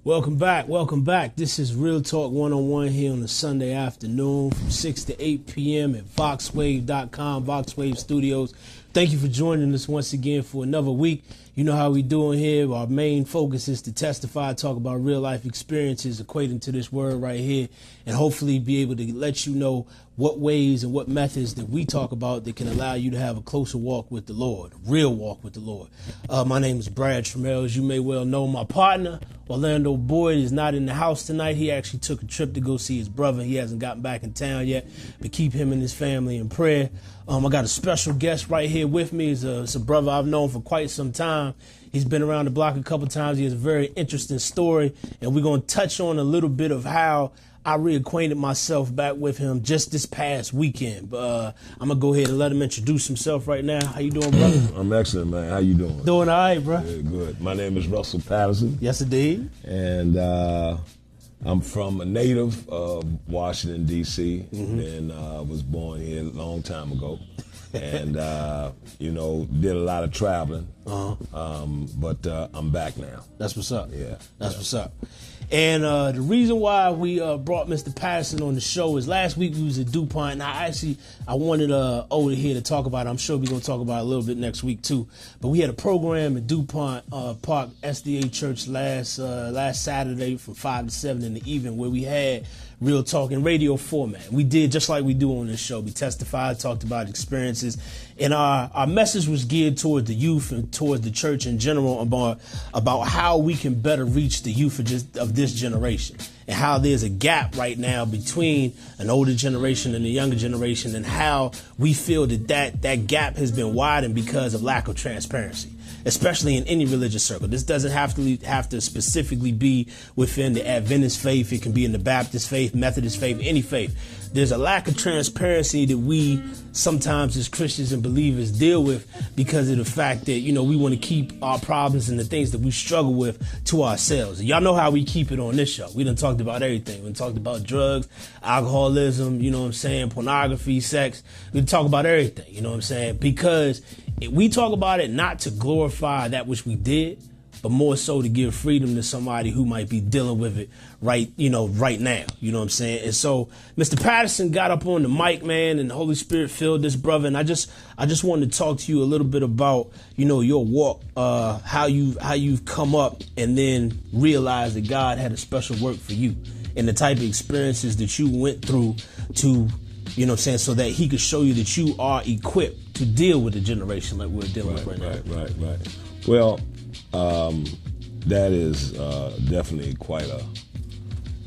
Welcome back. This is Real Talk One-on-One here on a Sunday afternoon from 6 to 8 p.m. at VoxWave.com, VoxWave Studios. Thank you for joining us once again for another week. You know how we doing here. Our main focus is to testify, talk about real life experiences equating to this word right here, and hopefully be able to let you know what ways and what methods that we talk about that can allow you to have a closer walk with the Lord, real walk with the Lord. My name is Brad Trammell. As you may well know, my partner, Orlando Boyd, is not in the house tonight. He actually took a trip to go see his brother. He hasn't gotten back in town yet, but keep him and his family in prayer. I got a special guest right here with me. It's a brother I've known for quite some time. He's been around the block a couple times. He has a very interesting story, and we're going to touch on a little bit of how I reacquainted myself back with him just this past weekend. But I'm going to go ahead and let him introduce himself right now. How you doing, brother? I'm excellent, man. How you doing? Doing all right, bro. Good. My name is Russell Patterson. Yes, indeed. And I'm from a native of Washington, D.C. And was born here a long time ago. And, did a lot of traveling. But I'm back now. That's what's up. Yeah. That's what's up. And the reason why we brought Mr. Patterson on the show is last week we was at DuPont, and I wanted Oda here to talk about it. I'm sure we're going to talk about it a little bit next week too. But we had a program at DuPont Park SDA Church last Saturday from 5 to 7 in the evening where we had Real Talk in radio format. We did just like we do on this show. We testified, talked about experiences, and our message was geared towards the youth and towards the church in general about how we can better reach the youth of this generation, and how there's a gap right now between an older generation and a younger generation, and how we feel that gap has been widened because of lack of transparency, especially in any religious circle. This doesn't have to specifically be within the Adventist faith. It can be in the Baptist faith, Methodist faith, any faith. There's a lack of transparency that we sometimes as Christians and believers deal with because of the fact that, we want to keep our problems and the things that we struggle with to ourselves. And y'all know how we keep it on this show. We done talked about everything. We done talked about drugs, alcoholism, pornography, sex. We done talk about everything, because we talk about it not to glorify that which we did, but more so to give freedom to somebody who might be dealing with it right now. And so Mr. Patterson got up on the mic, man, and the Holy Spirit filled this brother. And I just wanted to talk to you a little bit about, your walk, how you've come up and then realized that God had a special work for you and the type of experiences that you went through to, so that he could show you that you are equipped to deal with a generation like we're dealing with right now. Right. Well, that is definitely quite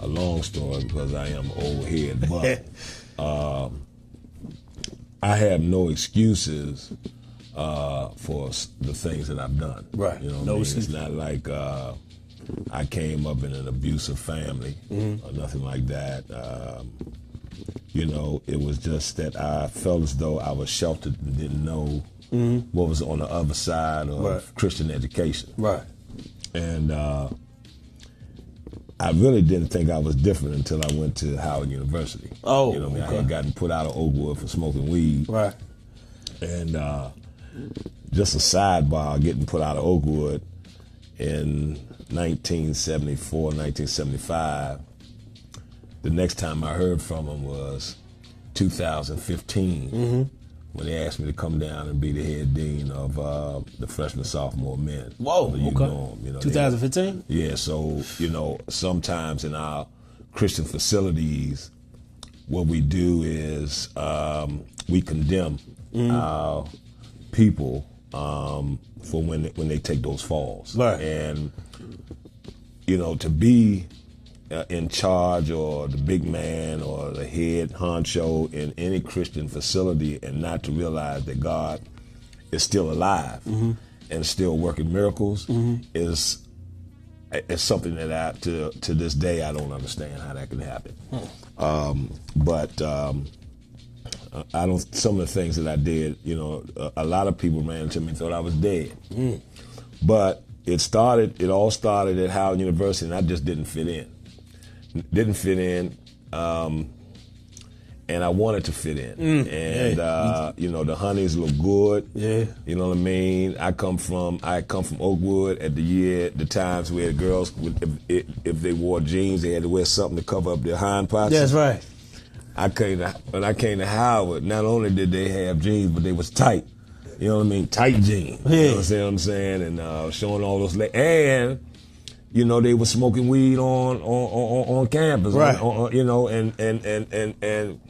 a long story because I am old head, but I have no excuses for the things that I've done. Right. It's not like I came up in an abusive family or nothing like that. It was just that I felt as though I was sheltered and didn't know what was on the other side of Christian education. Right. And I really didn't think I was different until I went to Howard University. Oh, I had gotten put out of Oakwood for smoking weed. Right. And just a sidebar, getting put out of Oakwood in 1974, 1975. The next time I heard from him was 2015. When they asked me to come down and be the head dean of the freshman sophomore men. Whoa, okay. 2015? Yeah, so, sometimes in our Christian facilities, what we do is we condemn our people for when they take those falls. Right. And, to be in charge or the big man or the head honcho in any Christian facility and not to realize that God is still alive and still working miracles is something that to this day I don't understand how that can happen. But I don't. Some of the things that I did, a lot of people ran to me and thought I was dead. But it all started at Howard University, and I just didn't fit in. and I wanted to fit in. And you know, the honeys look good. Yeah. You know what I mean? I come from Oakwood at the times where the girls, if they wore jeans, they had to wear something to cover up their hind parts. That's right. When I came to Howard, not only did they have jeans, but they was tight. You know what I mean? Tight jeans. Yeah. You know what I'm saying? And showing all those legs. And, you know, they were smoking weed on campus. Right. You know, and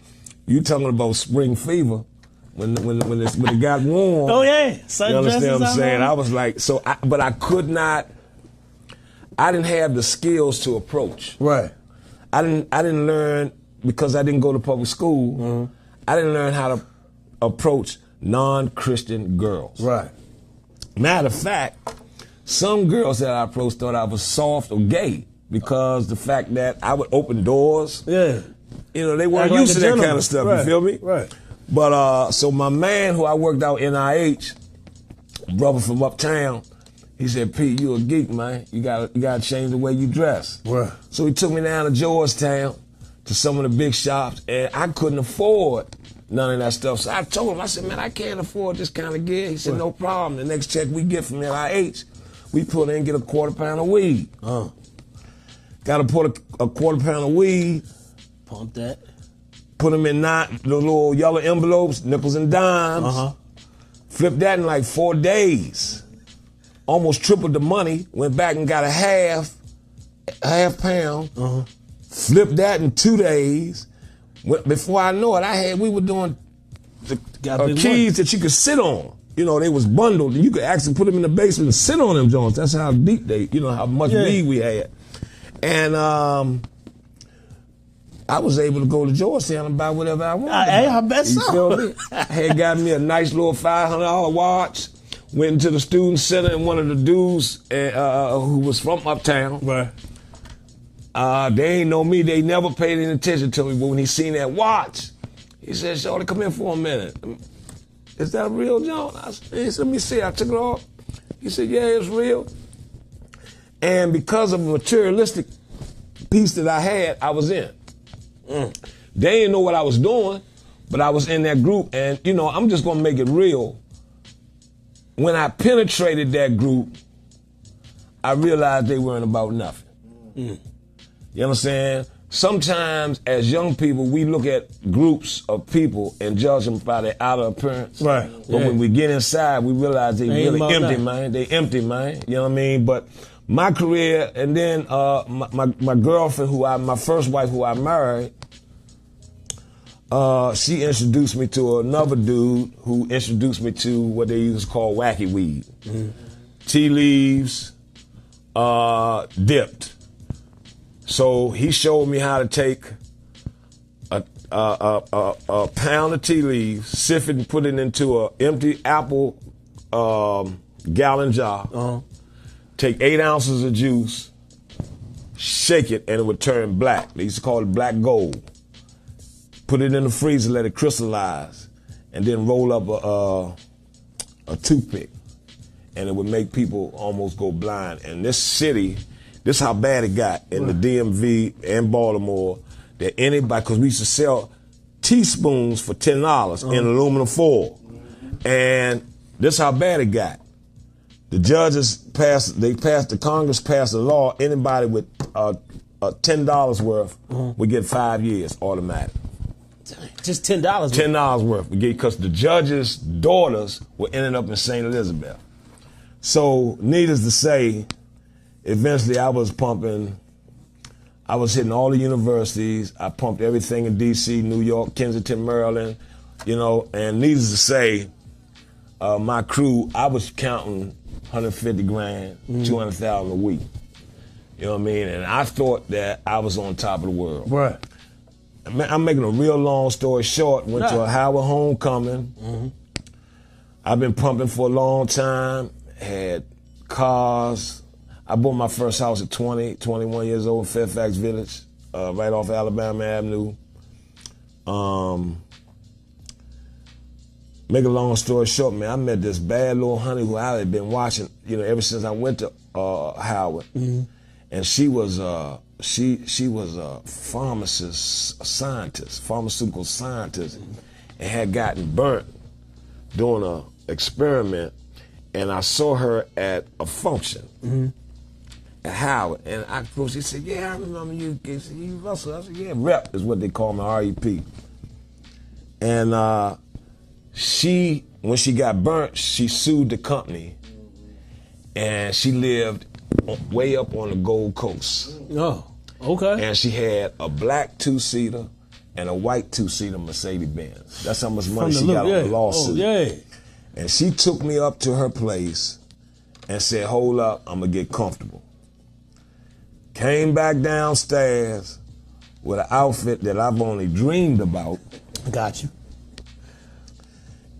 you talking about spring fever when it got warm. Oh yeah. You understand what I'm saying? I was like, but I could not. I didn't have the skills to approach. Right. I didn't learn, because I didn't go to public school. Mm-hmm. I didn't learn how to approach non-Christian girls. Right. Matter of fact, some girls that I approached thought I was soft or gay because the fact that I would open doors. Yeah. You know, they weren't Act like used a to that gentleman. kind of stuff. Right. You feel me? Right. But so my man, who I worked out NIH, brother from uptown, he said, "Pete, you a geek, man. You gotta change the way you dress." Right. So he took me down to Georgetown to some of the big shops, and I couldn't afford none of that stuff. So I told him, I said, "Man, I can't afford this kind of gear." He said, "No problem. The next check we get from NIH, we put in and get a quarter pound of weed." Got to put a quarter pound of weed. Pump that. Put them in the little yellow envelopes, nickels and dimes. Flipped that in like 4 days. Almost tripled the money. Went back and got a half pound. Flipped that in 2 days. Before I know it, we were doing the keys that you could sit on. You know, they was bundled. You could actually put them in the basement and sit on them joints. That's how deep how much weed we had. And I was able to go to Georgetown and buy whatever I wanted. Hey, I bet You so. feel me? Had got me a nice little $500 watch. Went into the student center, and one of the dudes who was from uptown. Right. They ain't know me. They never paid any attention to me. But when he seen that watch, he said, "Shorty, come here for a minute. Is that a real John?" He said, "Let me see." I took it off. He said, "Yeah, it's real." And because of a materialistic piece that I had, I was in. They didn't know what I was doing, but I was in that group. And, you know, I'm just going to make it real. When I penetrated that group, I realized they weren't about nothing. You understand? Sometimes, as young people, we look at groups of people and judge them by their outer appearance. Right. But when we get inside, we realize they Ain't really about empty, that. man. They empty, man. You know what I mean? But my career, and then my girlfriend, my first wife who I married, she introduced me to another dude who introduced me to what they used to call wacky weed. Tea leaves, dipped. So he showed me how to take a pound of tea leaves, sift it and put it into an empty apple gallon jar. Take 8 ounces of juice, shake it, and it would turn black. They used to call it black gold. Put it in the freezer, let it crystallize, and then roll up a toothpick, and it would make people almost go blind. And this city, this is how bad it got in the DMV and Baltimore, that anybody, because we used to sell teaspoons for $10 in aluminum foil. And this is how bad it got. The judges the Congress passed a law, anybody with $10 worth would get 5 years automatic. Just $10. $10 worth, because the judges' daughters were ending up in St. Elizabeth. So, needless to say, eventually I was hitting all the universities. I pumped everything in D.C., New York, Kensington, Maryland, you know, and needless to say, my crew, I was counting 150 grand, 200,000 a week. You know what I mean? And I thought that I was on top of the world. Right. I'm making a real long story short. Went to a Howard homecoming. I've been pumping for a long time. Had cars. I bought my first house at 21 years old in Fairfax Village, right off Alabama Avenue. Make a long story short, man, I met this bad little honey who I had been watching, you know, ever since I went to Howard. and she was a pharmaceutical scientist, and had gotten burnt doing a experiment. And I saw her at a function at Howard, and she said, "Yeah, I remember you. You Russell." I said, "Yeah, Rep is what they call me, REP." And when she got burnt, she sued the company, and she lived way up on the Gold Coast. Oh, okay. And she had a black two-seater and a white two-seater Mercedes-Benz. That's how much money she got on the lawsuit. Oh, yeah. And she took me up to her place and said, "Hold up, I'm gonna get comfortable." Came back downstairs with an outfit that I've only dreamed about. Got you.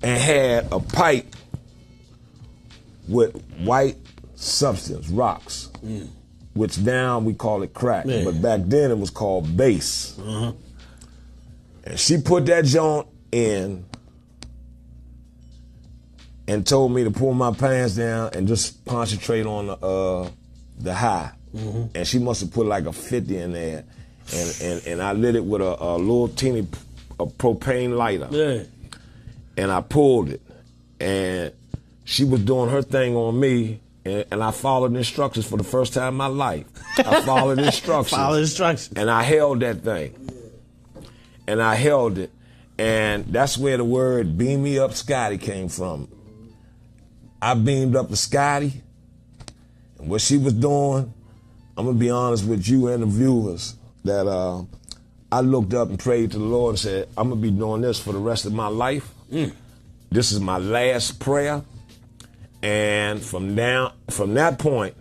And had a pipe with white substance, rocks, which now we call it crack, but back then it was called base. And she put that joint in and told me to pull my pants down and just concentrate on the high. And she must have put like a 50 in there, and I lit it with a little teeny propane lighter. Yeah. And I pulled it, and she was doing her thing on me, and I followed instructions for the first time in my life. I followed instructions. Follow instructions. And I held that thing. And I held it, and that's where the word "beam me up, Scotty" came from. I beamed up to Scotty, and what she was doing, I'm gonna be honest with you and the viewers, that I looked up and prayed to the Lord and said, "I'm gonna be doing this for the rest of my life. This is my last prayer." And from that point,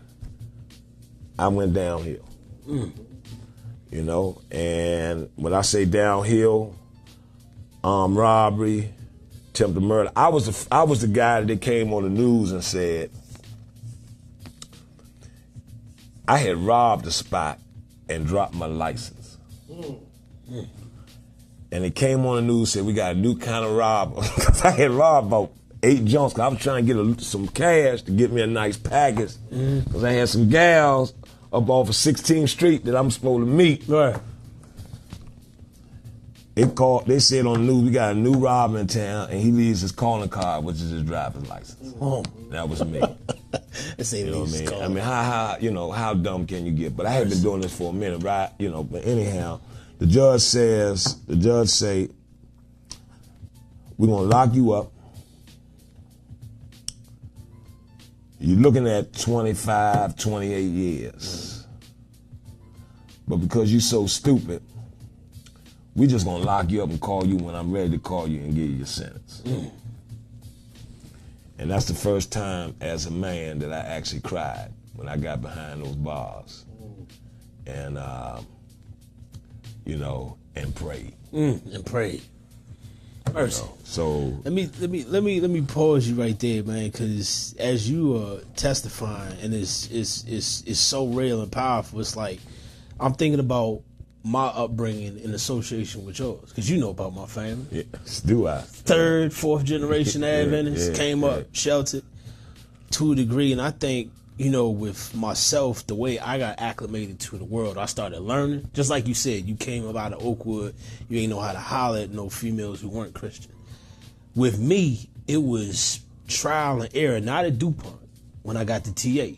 I went downhill. You know, and when I say downhill, robbery, attempted murder, I was the guy that came on the news and said I had robbed a spot and dropped my license. And it came on the news, said we got a new kind of robber. Because I had robbed about 8 junks, because I was trying to get some cash to get me a nice package. Because I had some gals up off of 16th Street that I'm supposed to meet. Right. They said on the news, we got a new robber in town, and he leaves his calling card, which is his driver's license. That was me. You know what I mean? I mean, how dumb can you get? But I had been doing this for a minute, right? You know, but anyhow, the judge say, we're gonna lock you up. You're looking at 25, 28 years. But because you're so stupid, we just gonna lock you up and call you when I'm ready to call you and give you your sentence. And that's the first time as a man that I actually cried, when I got behind those bars. And, and prayed. And prayed. Mercy. So let me pause you right there, man, because as you are testifying, and it's so real and powerful. It's like I'm thinking about my upbringing in association with yours, because you know about my family. Yes, do I? 3rd, 4th generation Adventists, came up, sheltered to a degree, and I think, with myself, the way I got acclimated to the world, I started learning. Just like you said, you came up out of Oakwood, you ain't know how to holler at no females who weren't Christian. With me, it was trial and error, not at DuPont, when I got to TA.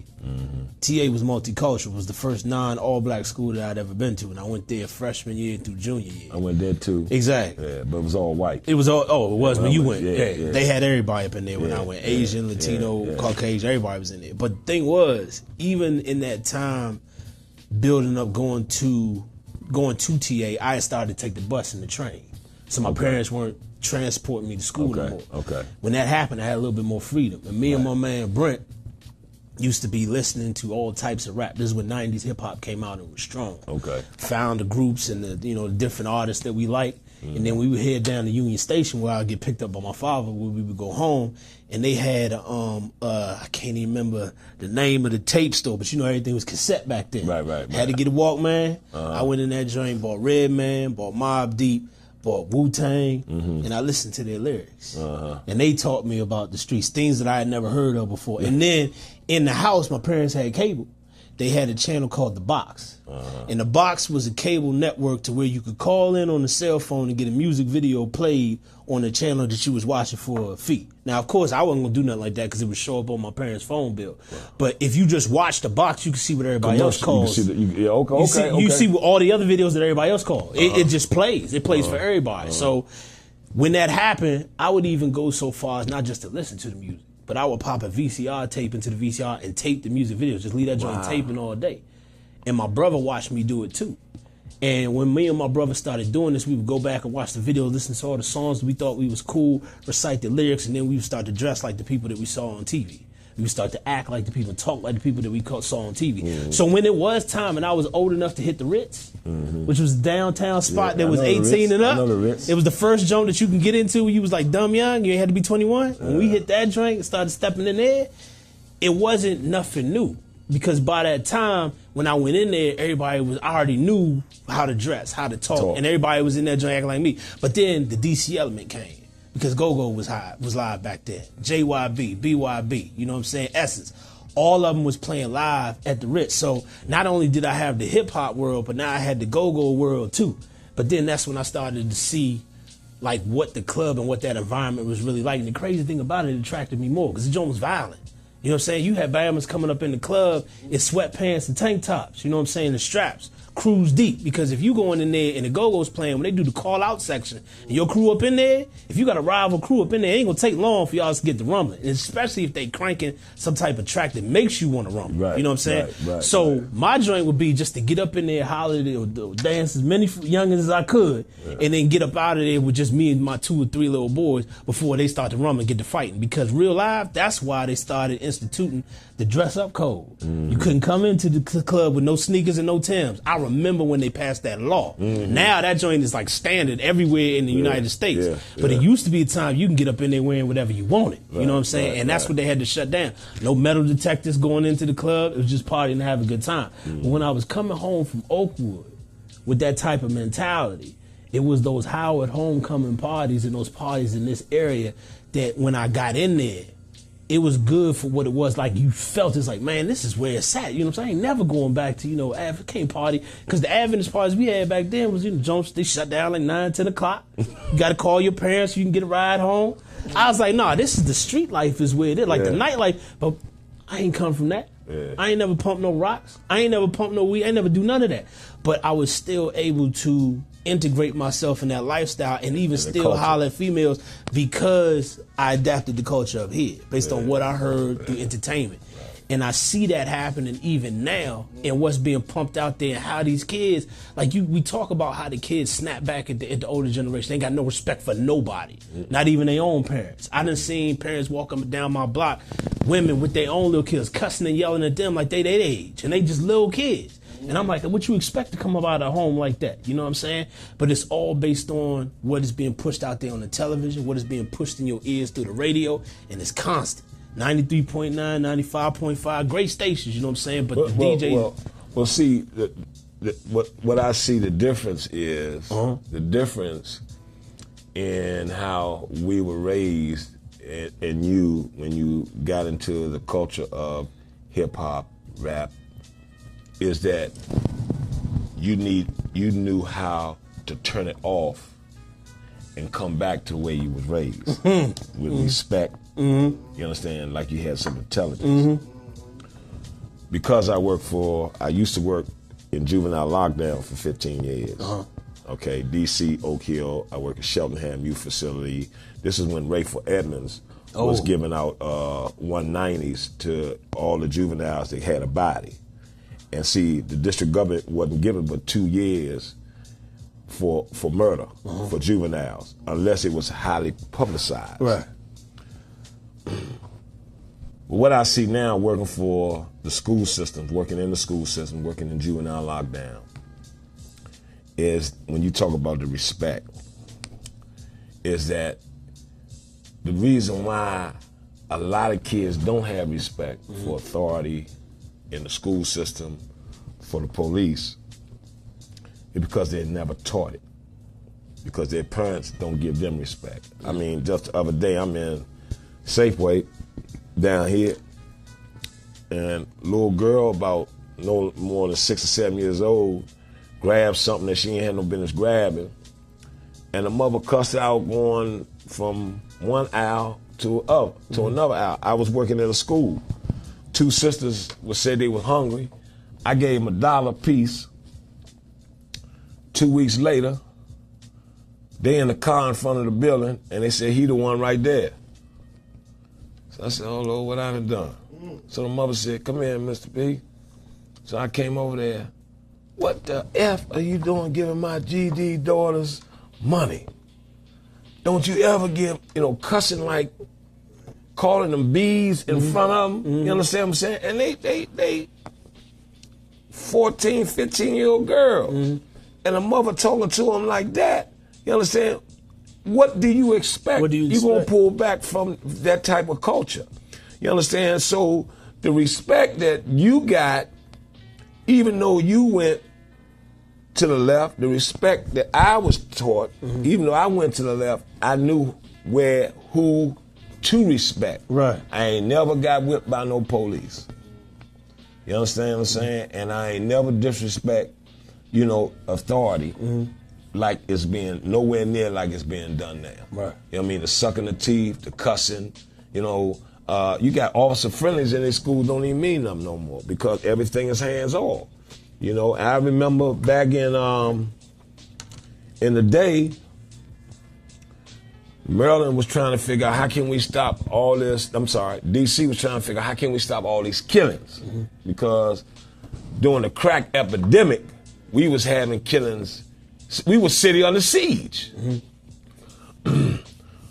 TA was multicultural, was the first non-all-black school that I'd ever been to, and I went there freshman year through junior year. I went there too. Exactly. Yeah, but it was all white. It was all, it was when you went. Yeah. They had everybody up in there when I went. Asian, Latino, Caucasian, everybody was in there. But the thing was, even in that time, building up, going to TA, I had started to take the bus and the train. So my parents weren't transporting me to school no more. Okay. When that happened, I had a little bit more freedom. And me and my man Brent used to be listening to all types of rap. This is when 90s hip hop came out and was strong. Okay. Found the groups and the different artists that we liked. And then we would head down to Union Station, where I'd get picked up by my father, where we would go home, and they had I can't even remember the name of the tape store, but everything was cassette back then. Right. Had to get a Walkman. I went in that joint, bought Redman, bought Mobb Deep, bought Wu-Tang, and I listened to their lyrics. And they taught me about the streets, things that I had never heard of before. And then in the house, my parents had cable. they had a channel called The Box. And The Box was a cable network to where you could call in on the cell phone and get a music video played on the channel that you was watching for a fee. Now, of course, I wasn't going to do nothing like that because it would show up on my parents' phone bill. Right. But if you just watch The Box, you can see what everybody else calls. You see all the other videos that everybody else calls. It just plays. It plays for everybody. So when that happened, I would even go so far as not just to listen to the music, but I would pop a VCR tape into the VCR and tape the music videos. Just leave that joint taping all day. And my brother watched me do it too. And when me and my brother started doing this, we would go back and watch the videos, listen to all the songs we thought we was cool, recite the lyrics, and then we would start to dress like the people that we saw on TV. We would start to act like the people, talk like the people that we saw on TV. So when it was time and I was old enough to hit the Ritz, which was a downtown spot that was 18 and up, it was the first joint that you can get into when you was like dumb young, you had to be 21. When we hit that joint and started stepping in there, it wasn't nothing new. Because by that time, when I went in there, I already knew how to dress, how to talk. And everybody was in that joint acting like me. But then the DC Element came. Because Go-Go was live back then. JYB, BYB, you know what I'm saying? Essence. All of them was playing live at the Ritz. So not only did I have the hip-hop world, but now I had the Go-Go world too. But then that's when I started to see like what the club and what that environment was really like. And the crazy thing about it attracted me more because the joint was violent. You know what I'm saying? You had Bama's coming up in the club in sweatpants and tank tops. You know what I'm saying? The straps. Cruise deep. Because if you going in there and the Go-Go's playing, when they do the call-out section, and your crew up in there, if you got a rival crew up in there, it ain't going to take long for y'all to get the rumbling. And especially if they cranking some type of track that makes you want to rumble. Right, you know what I'm saying? So my joint would be just to get up in there, holler, or dance as many youngins as I could, and then get up out of there with just me and my 2 or 3 little boys before they start to rumble and get to fighting. Because real life, that's why they started instituting the dress-up code. You couldn't come into the club with no sneakers and no Timbs. I remember when they passed that law. Now that joint is like standard everywhere in the United States. But it used to be a time you can get up in there wearing whatever you wanted. You know what I'm saying? And that's what they had to shut down. No metal detectors going into the club. It was just partying and having a good time. But when I was coming home from Oakwood with that type of mentality, it was those Howard homecoming parties and those parties in this area that when I got in there, it was good for what it was. Like you felt it's like, man, this is where it's at. You know what I'm saying? I ain't never going back to, Advocate party. Because the Adventist parties we had back then was, jumps, they shut down like 9, 10 o'clock. You got to call your parents so you can get a ride home. I was like, nah, this is the street life is where it is. Like the nightlife. But I ain't come from that. I ain't never pumped no rocks. I ain't never pumped no weed. I ain't never do none of that. But I was still able to integrate myself in that lifestyle and even still holler at females because I adapted the culture up here based on what I heard through entertainment. And I see that happening even now and what's being pumped out there and how these kids, we talk about how the kids snap back at the older generation. They ain't got no respect for nobody, not even their own parents. I done seen parents walk up and down my block, women with their own little kids cussing and yelling at them like they their age and they just little kids. And I'm like, what you expect to come up out of a home like that? You know what I'm saying? But it's all based on what is being pushed out there on the television, what is being pushed in your ears through the radio, and it's constant. 93.9, 95.5, great stations, you know what I'm saying? But the DJs... Well, see, what I see the difference is, the difference in how we were raised and you, when you got into the culture of hip-hop, rap, is that you knew how to turn it off and come back to the way you was raised with respect. You understand? Like you had some intelligence. Because I used to work in juvenile lockdown for 15 years. Okay, DC, Oak Hill. I work at Cheltenham Youth Facility. This is when Rayful Edmonds was giving out 190s to all the juveniles that had a body. And see, the district government wasn't giving but 2 years for murder for juveniles, unless it was highly publicized. Right. But what I see now working for the school systems, working in the school system, working in juvenile lockdown, is when you talk about the respect, is that the reason why a lot of kids don't have respect for authority in the school system, for the police, is because they're never taught it. Because their parents don't give them respect. I mean, just the other day, I'm in Safeway down here, and a little girl about no more than 6 or 7 years old, grabbed something that she ain't had no business grabbing. And the mother cussed her out going from one aisle to another aisle. I was working at a school. 2 sisters said they were hungry. I gave them $1 apiece. 2 weeks later, they in the car in front of the building, and they said, he the one right there. So I said, oh, Lord, what I done? So the mother said, come here, Mr. P. So I came over there. What the F are you doing giving my GD daughters money? Don't you ever give, cussing like calling them bees in front of them? You understand what I'm saying? And they 14, 15-year-old girl. And a mother talking to them like that. You understand? What do you expect? What do you expect? You're going to pull back from that type of culture. You understand? So the respect that you got, even though you went to the left, the respect that I was taught, even though I went to the left, I knew who to respect. Right. I ain't never got whipped by no police. You understand what I'm saying? And I ain't never disrespect, authority like it's being, nowhere near like it's being done now. Right. You know what I mean? The sucking the teeth, the cussing, you got officer friendlies in their schools don't even mean nothing no more because everything is hands off. I remember back in the day, Maryland was trying to figure out how can we stop all this. DC was trying to figure out how can we stop all these killings because during the crack epidemic, we was having killings. We were city under siege.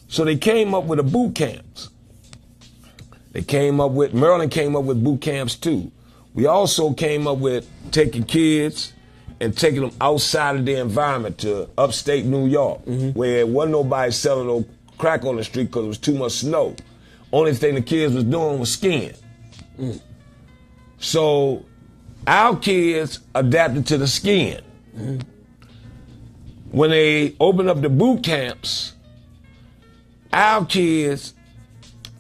So they came up with the boot camps. Maryland came up with boot camps too. We also came up with taking kids and taking them outside of their environment to upstate New York, where it wasn't nobody selling no crack on the street because it was too much snow. Only thing the kids was doing was skiing. So our kids adapted to the skiing. When they opened up the boot camps, our kids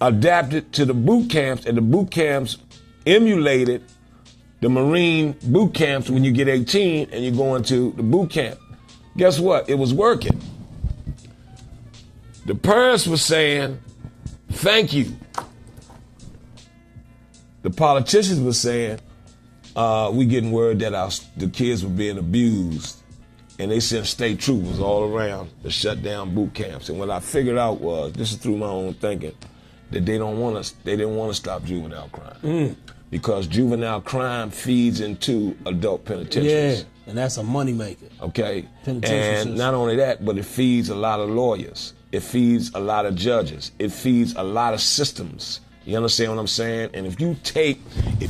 adapted to the boot camps, and the boot camps emulated the Marine boot camps when you get 18 and you go into the boot camp. Guess what? It was working. The parents were saying, thank you. The politicians were saying, we getting word that the kids were being abused, and they sent state troopers all around to shut down boot camps. And what I figured out was, this is through my own thinking, that they didn't want to stop juvenile crime. Because juvenile crime feeds into adult penitentiaries. Yeah, and that's a moneymaker. Okay? And not only that, but it feeds a lot of lawyers. It feeds a lot of judges. It feeds a lot of systems. You understand what I'm saying? And if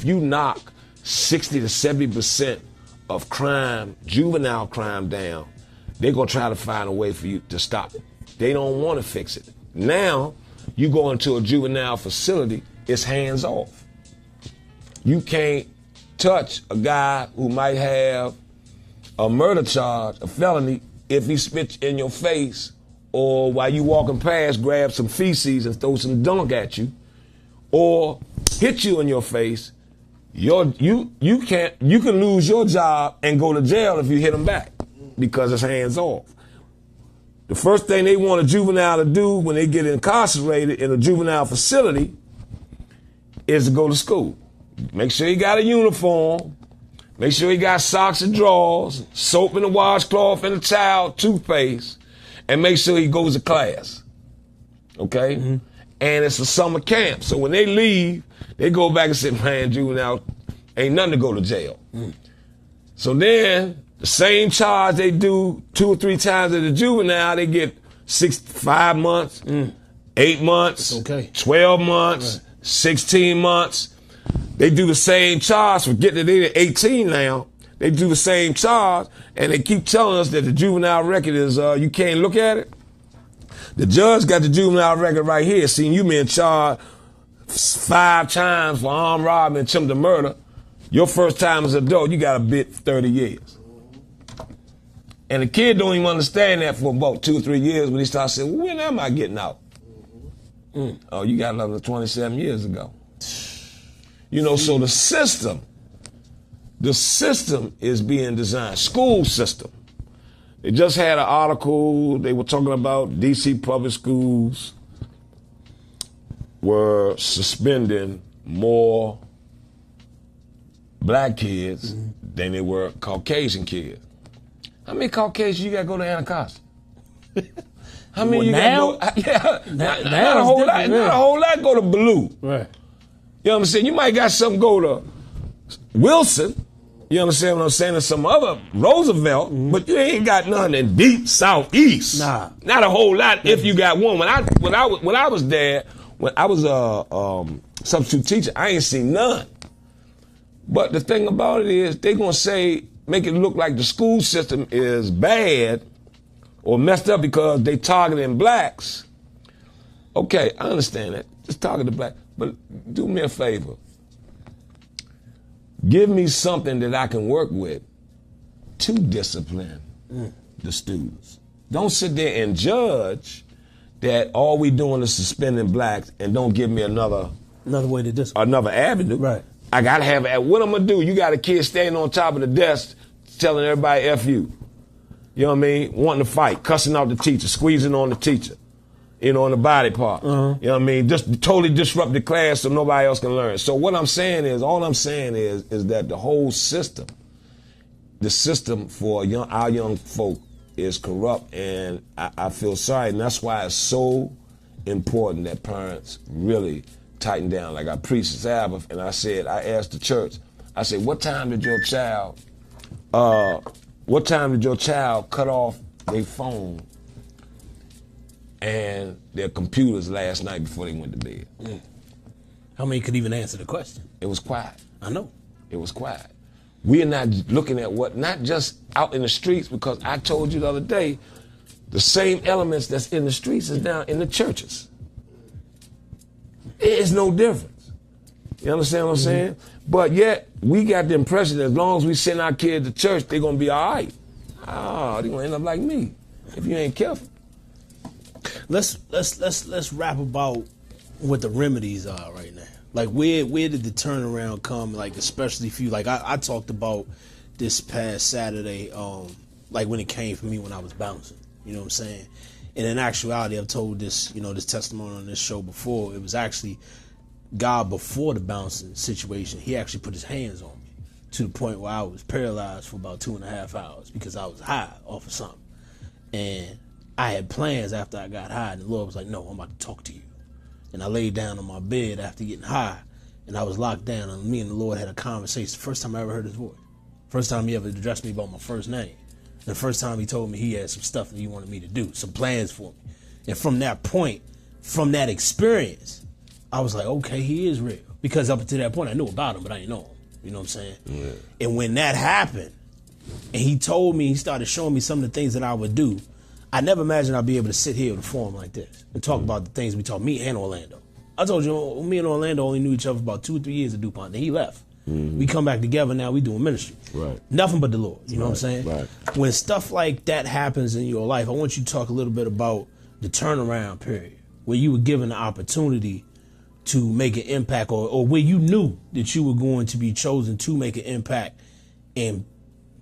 you knock 60 to 70% of crime, juvenile crime down, they're going to try to find a way for you to stop it. They don't want to fix it. Now, you go into a juvenile facility, it's hands off. You can't touch a guy who might have a murder charge, a felony, if he spits in your face or while you walking past, grab some feces and throw some dunk at you or hit you in your face. You can lose your job and go to jail if you hit him back because it's hands off. The first thing they want a juvenile to do when they get incarcerated in a juvenile facility is to go to school. Make sure he got a uniform. Make sure he got socks and drawers, soap and a washcloth and a towel, toothpaste, and make sure he goes to class. Okay? And it's a summer camp. So when they leave, they go back and say, man, juvenile, ain't nothing to go to jail. So then, the same charge they do 2 or 3 times at the juvenile, they get 5 months, 8 months, 12 months, 16 months. They do the same charge for getting it in at 18 now. They do the same charge, and they keep telling us that the juvenile record is, you can't look at it. The judge got the juvenile record right here, seeing you been charged 5 times for armed robbery and attempted murder. Your first time as an adult, you got a bit 30 years. And the kid don't even understand that for about 2 or 3 years when he starts saying, well, when am I getting out? Oh, you got another 27 years ago. So the system The system is being designed. School system. They just had an article. They were talking about D.C. public schools were suspending more black kids than they were Caucasian kids. How many Caucasians you got to go to Anacostia? How many you got to go? Yeah, not a whole lot. Not a whole lot go to Blue. Right. You know what I'm saying? You might got some go to Wilson. You understand what I'm saying? And some other Roosevelt, but you ain't got none in deep southeast. Nah, not a whole lot. If you got one, when I was there, when I was a substitute teacher, I ain't seen none. But the thing about it is, they gonna say, make it look like the school system is bad or messed up because they targeting blacks. Okay, I understand that. Just target the black, but do me a favor. Give me something that I can work with to discipline the students. Don't sit there and judge that all we doing is suspending blacks and don't give me another way to discipline. Another avenue. Right. I gotta have what I'm gonna do. You got a kid standing on top of the desk telling everybody F you. You know what I mean? Wanting to fight, cussing out the teacher, squeezing on the teacher. You know, in the body part. You know what I mean? Just totally disrupt the class so nobody else can learn. So what I'm saying is, all I'm saying is that the whole system, the system for our young folk is corrupt, and I feel sorry, and that's why it's so important that parents really tighten down. Like I preached Sabbath, and I asked the church, I said, what time did your child cut off their phone and their computers last night before they went to bed? How many could even answer the question? It was quiet. I know. It was quiet. We are not looking at not just out in the streets, because I told you the other day, the same elements that's in the streets is down in the churches. It is no difference. You understand what I'm saying? But yet, we got the impression that as long as we send our kids to church, they're going to be all right. Oh, they're going to end up like me if you ain't careful. Let's rap about what the remedies are right now. Like where did the turnaround come? Like especially for you. Like I talked about this past Saturday. Like when it came for me when I was bouncing. You know what I'm saying? And in actuality, I've told this this testimony on this show before. It was actually God before the bouncing situation. He actually put his hands on me to the point where I was paralyzed for about 2.5 hours because I was high off of something. And I had plans after I got high, and the Lord was like, no, I'm about to talk to you. And I laid down on my bed after getting high, and I was locked down, and me and the Lord had a conversation. The first time I ever heard his voice. First time he ever addressed me by my first name. The first time he told me he had some stuff that he wanted me to do, some plans for me. And from that point, from that experience, I was like, okay, he is real. Because up until that point, I knew about him, but I didn't know him. You know what I'm saying? Yeah. And when that happened, and he told me, he started showing me some of the things that I would do, I never imagined I'd be able to sit here at a forum like this and talk about the things we talk, me and Orlando. I told you, me and Orlando only knew each other for about 2 or 3 years at DuPont. Then he left. We come back together now, we doing ministry. Right. Nothing but the Lord, you know what I'm saying? Right. When stuff like that happens in your life, I want you to talk a little bit about the turnaround period, where you were given the opportunity to make an impact, or where you knew that you were going to be chosen to make an impact, and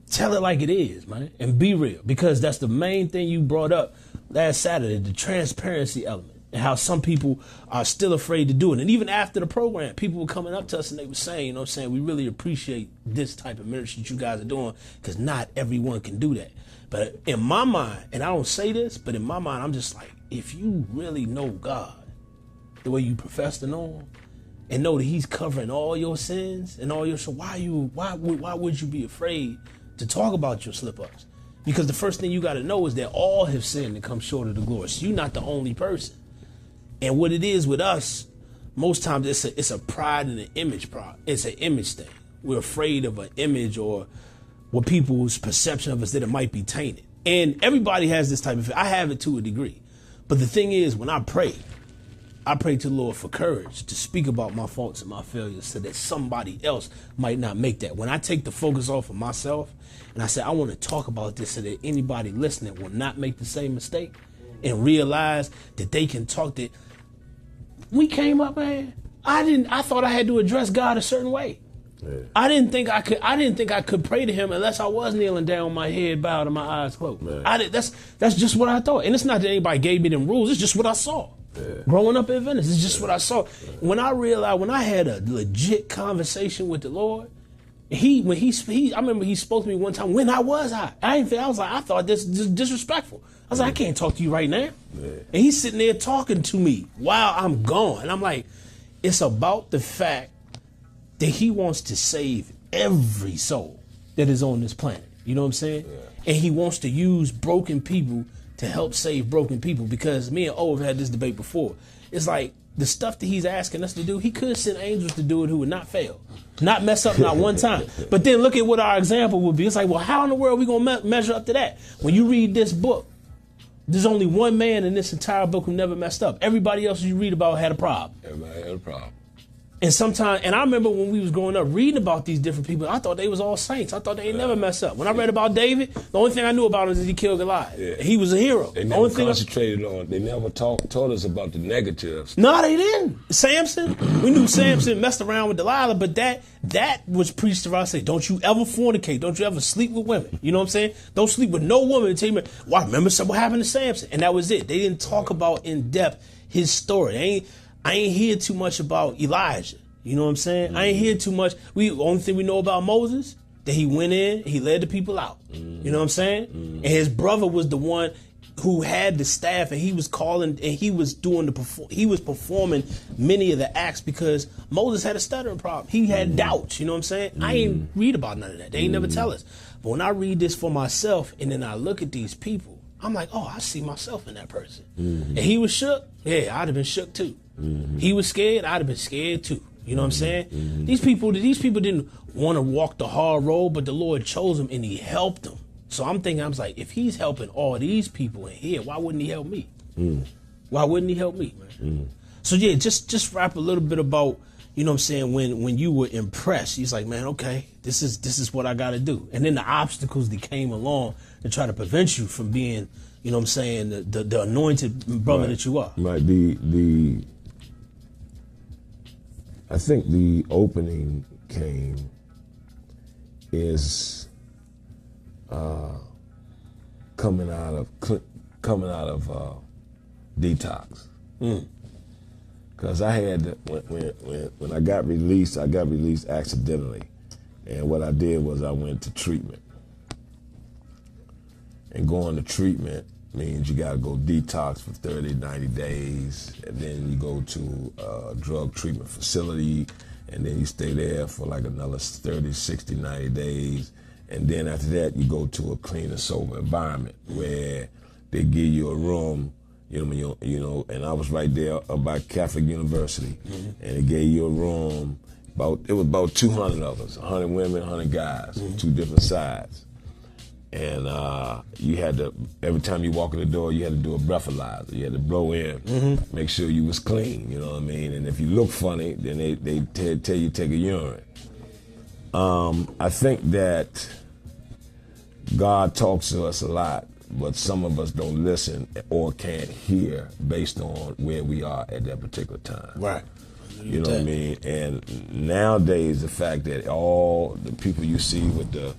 tell it like it is, man, and be real, because that's the main thing you brought up last Saturday, the transparency element, and how some people are still afraid to do it. And even after the program, people were coming up to us and they were saying, you know what I'm saying, we really appreciate this type of ministry that you guys are doing, because not everyone can do that. But in my mind, and I don't say this, but in my mind, I'm just like, if you really know God the way you profess to know him, and know that he's covering all your sins and all your, so why would you be afraid to talk about your slip-ups? Because the first thing you got to know is that all have sinned and come short of the glory. So you're not the only person. And what it is with us, most times it's a pride and an image problem. It's an image thing. We're afraid of an image or what people's perception of us, that it might be tainted. And everybody has this type of, I have it to a degree. But the thing is, when I pray to the Lord for courage to speak about my faults and my failures so that somebody else might not make that. When I take the focus off of myself and I say, I want to talk about this so that anybody listening will not make the same mistake and realize that they can talk that. We came up, man. I thought I had to address God a certain way. Yeah. I didn't think I could pray to him unless I was kneeling down, my head bowed and my eyes closed. That's just what I thought. And it's not that anybody gave me them rules. It's just what I saw. Yeah. Growing up in Venice, it's just what I saw. When I realized, when I had a legit conversation with the Lord, I remember he spoke to me one time. When I was high, I was like, I thought this disrespectful. I was like, I can't talk to you right now. Yeah. And he's sitting there talking to me while I'm gone. And I'm like, it's about the fact that he wants to save every soul that is on this planet. You know what I'm saying? Yeah. And he wants to use broken people to help save broken people, because me and O have had this debate before. It's like the stuff that he's asking us to do, he could send angels to do it who would not fail, not mess up not one time. But then look at what our example would be. It's like, well, how in the world are we going to measure up to that? When you read this book, there's only one man in this entire book who never messed up. Everybody else you read about had a problem. Everybody had a problem. And sometimes, and I remember when we was growing up reading about these different people, I thought they was all saints. I thought they ain't never mess up. When I read about David, the only thing I knew about him is he killed Goliath. Yeah. He was a hero. They never concentrated on, they never taught us about the negatives. No, they didn't. Samson, we knew Samson messed around with Delilah, but that was preached to us. Say, don't you ever fornicate. Don't you ever sleep with women. You know what I'm saying? Don't sleep with no woman until you, well, I remember what happened to Samson. And that was it. They didn't talk about in depth his story. I ain't hear too much about Elijah. You know what I'm saying? Mm-hmm. I ain't hear too much. Only thing we know about Moses, that he went in, he led the people out. Mm-hmm. You know what I'm saying? Mm-hmm. And his brother was the one who had the staff, and he was calling, and he was doing he was performing many of the acts, because Moses had a stuttering problem. He had doubts. You know what I'm saying? I ain't read about none of that. They ain't never tell us. But when I read this for myself, and then I look at these people, I'm like, oh, I see myself in that person. Mm-hmm. And he was shook. Yeah, I'd have been shook too. Mm-hmm. He was scared. I'd have been scared too. You know what I'm saying? Mm-hmm. These people didn't want to walk the hard road, but the Lord chose them and he helped them. So I'm thinking, I was like, if he's helping all these people in here, why wouldn't he help me? Mm. Why wouldn't he help me, man? Mm. So yeah, just rap a little bit about, you know what I'm saying, when you were impressed, he's like, man, okay, this is what I got to do. And then the obstacles that came along to try to prevent you from being, you know what I'm saying, the anointed brother that you are. Right. I think the opening is coming out of detox. Because I had when I got released accidentally, and what I did was I went to treatment. And going to treatment means you got to go detox for 30, 90 days, and then you go to a drug treatment facility, and then you stay there for like another 30, 60, 90 days, and then after that you go to a clean and sober environment where they give you a room, you know, and I was right there by Catholic University, and they gave you a room, it was about 200 of us, 100 women, 100 guys, two different sides. And you had to, every time you walk in the door, you had to do a breathalyzer. You had to blow in, make sure you was clean, you know what I mean? And if you look funny, then they tell you take a urine. I think that God talks to us a lot, but some of us don't listen or can't hear based on where we are at that particular time. Right. You know what I mean? And nowadays, the fact that all the people you see with the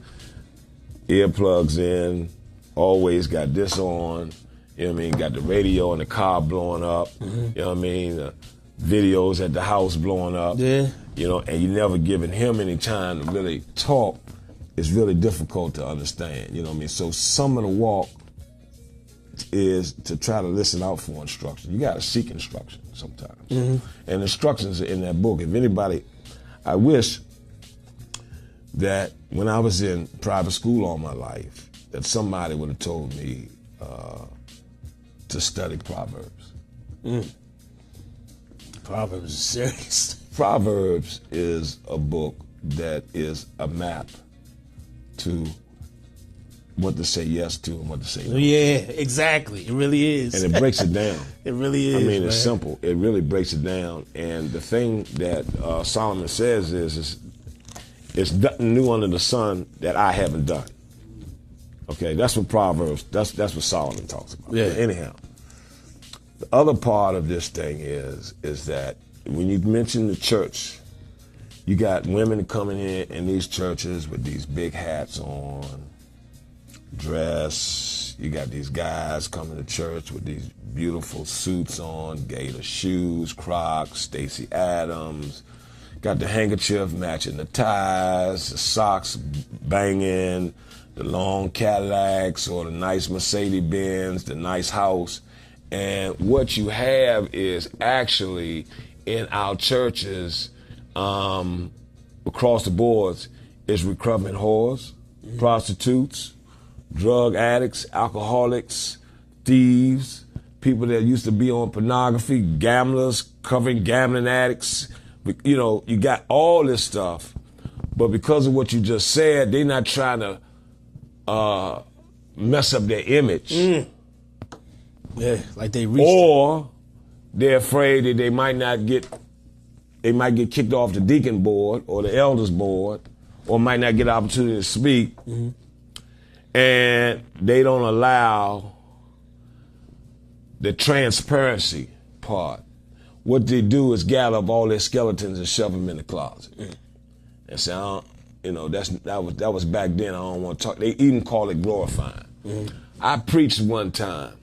earplugs in, always got this on, you know what I mean, got the radio in the car blowing up, you know what I mean, the videos at the house blowing up, you know, and you never giving him any time to really talk, it's really difficult to understand, you know what I mean? So some of the walk is to try to listen out for instruction. You got to seek instruction sometimes. And instructions are in that book. If anybody, I wish that when I was in private school all my life, that somebody would have told me to study Proverbs. Proverbs is serious. Proverbs is a book that is a map to what to say yes to and what to say no. Yeah, exactly. It really is. And it breaks it down. It really is. I mean, it's simple. It really breaks it down. And the thing that Solomon says is it's nothing new under the sun that I haven't done. Okay, that's what Proverbs, that's what Solomon talks about. Yeah. But anyhow, the other part of this thing is that when you mention the church, You got women coming in these churches with these big hats on, dress. You got these guys coming to church with these beautiful suits on, Gator shoes, Crocs, Stacey Adams. Got the handkerchief matching the ties, the socks banging, the long Cadillacs or the nice Mercedes-Benz, the nice house. And what you have is actually in our churches across the boards is recovering whores, prostitutes, drug addicts, alcoholics, thieves, people that used to be on pornography, gamblers, covering gambling addicts. You know, you got all this stuff, but because of what you just said, they're not trying to mess up their image. Yeah, like they reached Or they're afraid that they might get kicked off the deacon board or the elders board, or might not get an opportunity to speak, and they don't allow the transparency part. What they do is gather up all their skeletons and shove them in the closet. And say, that was back then. I don't want to talk. They even call it glorifying. I preached one time.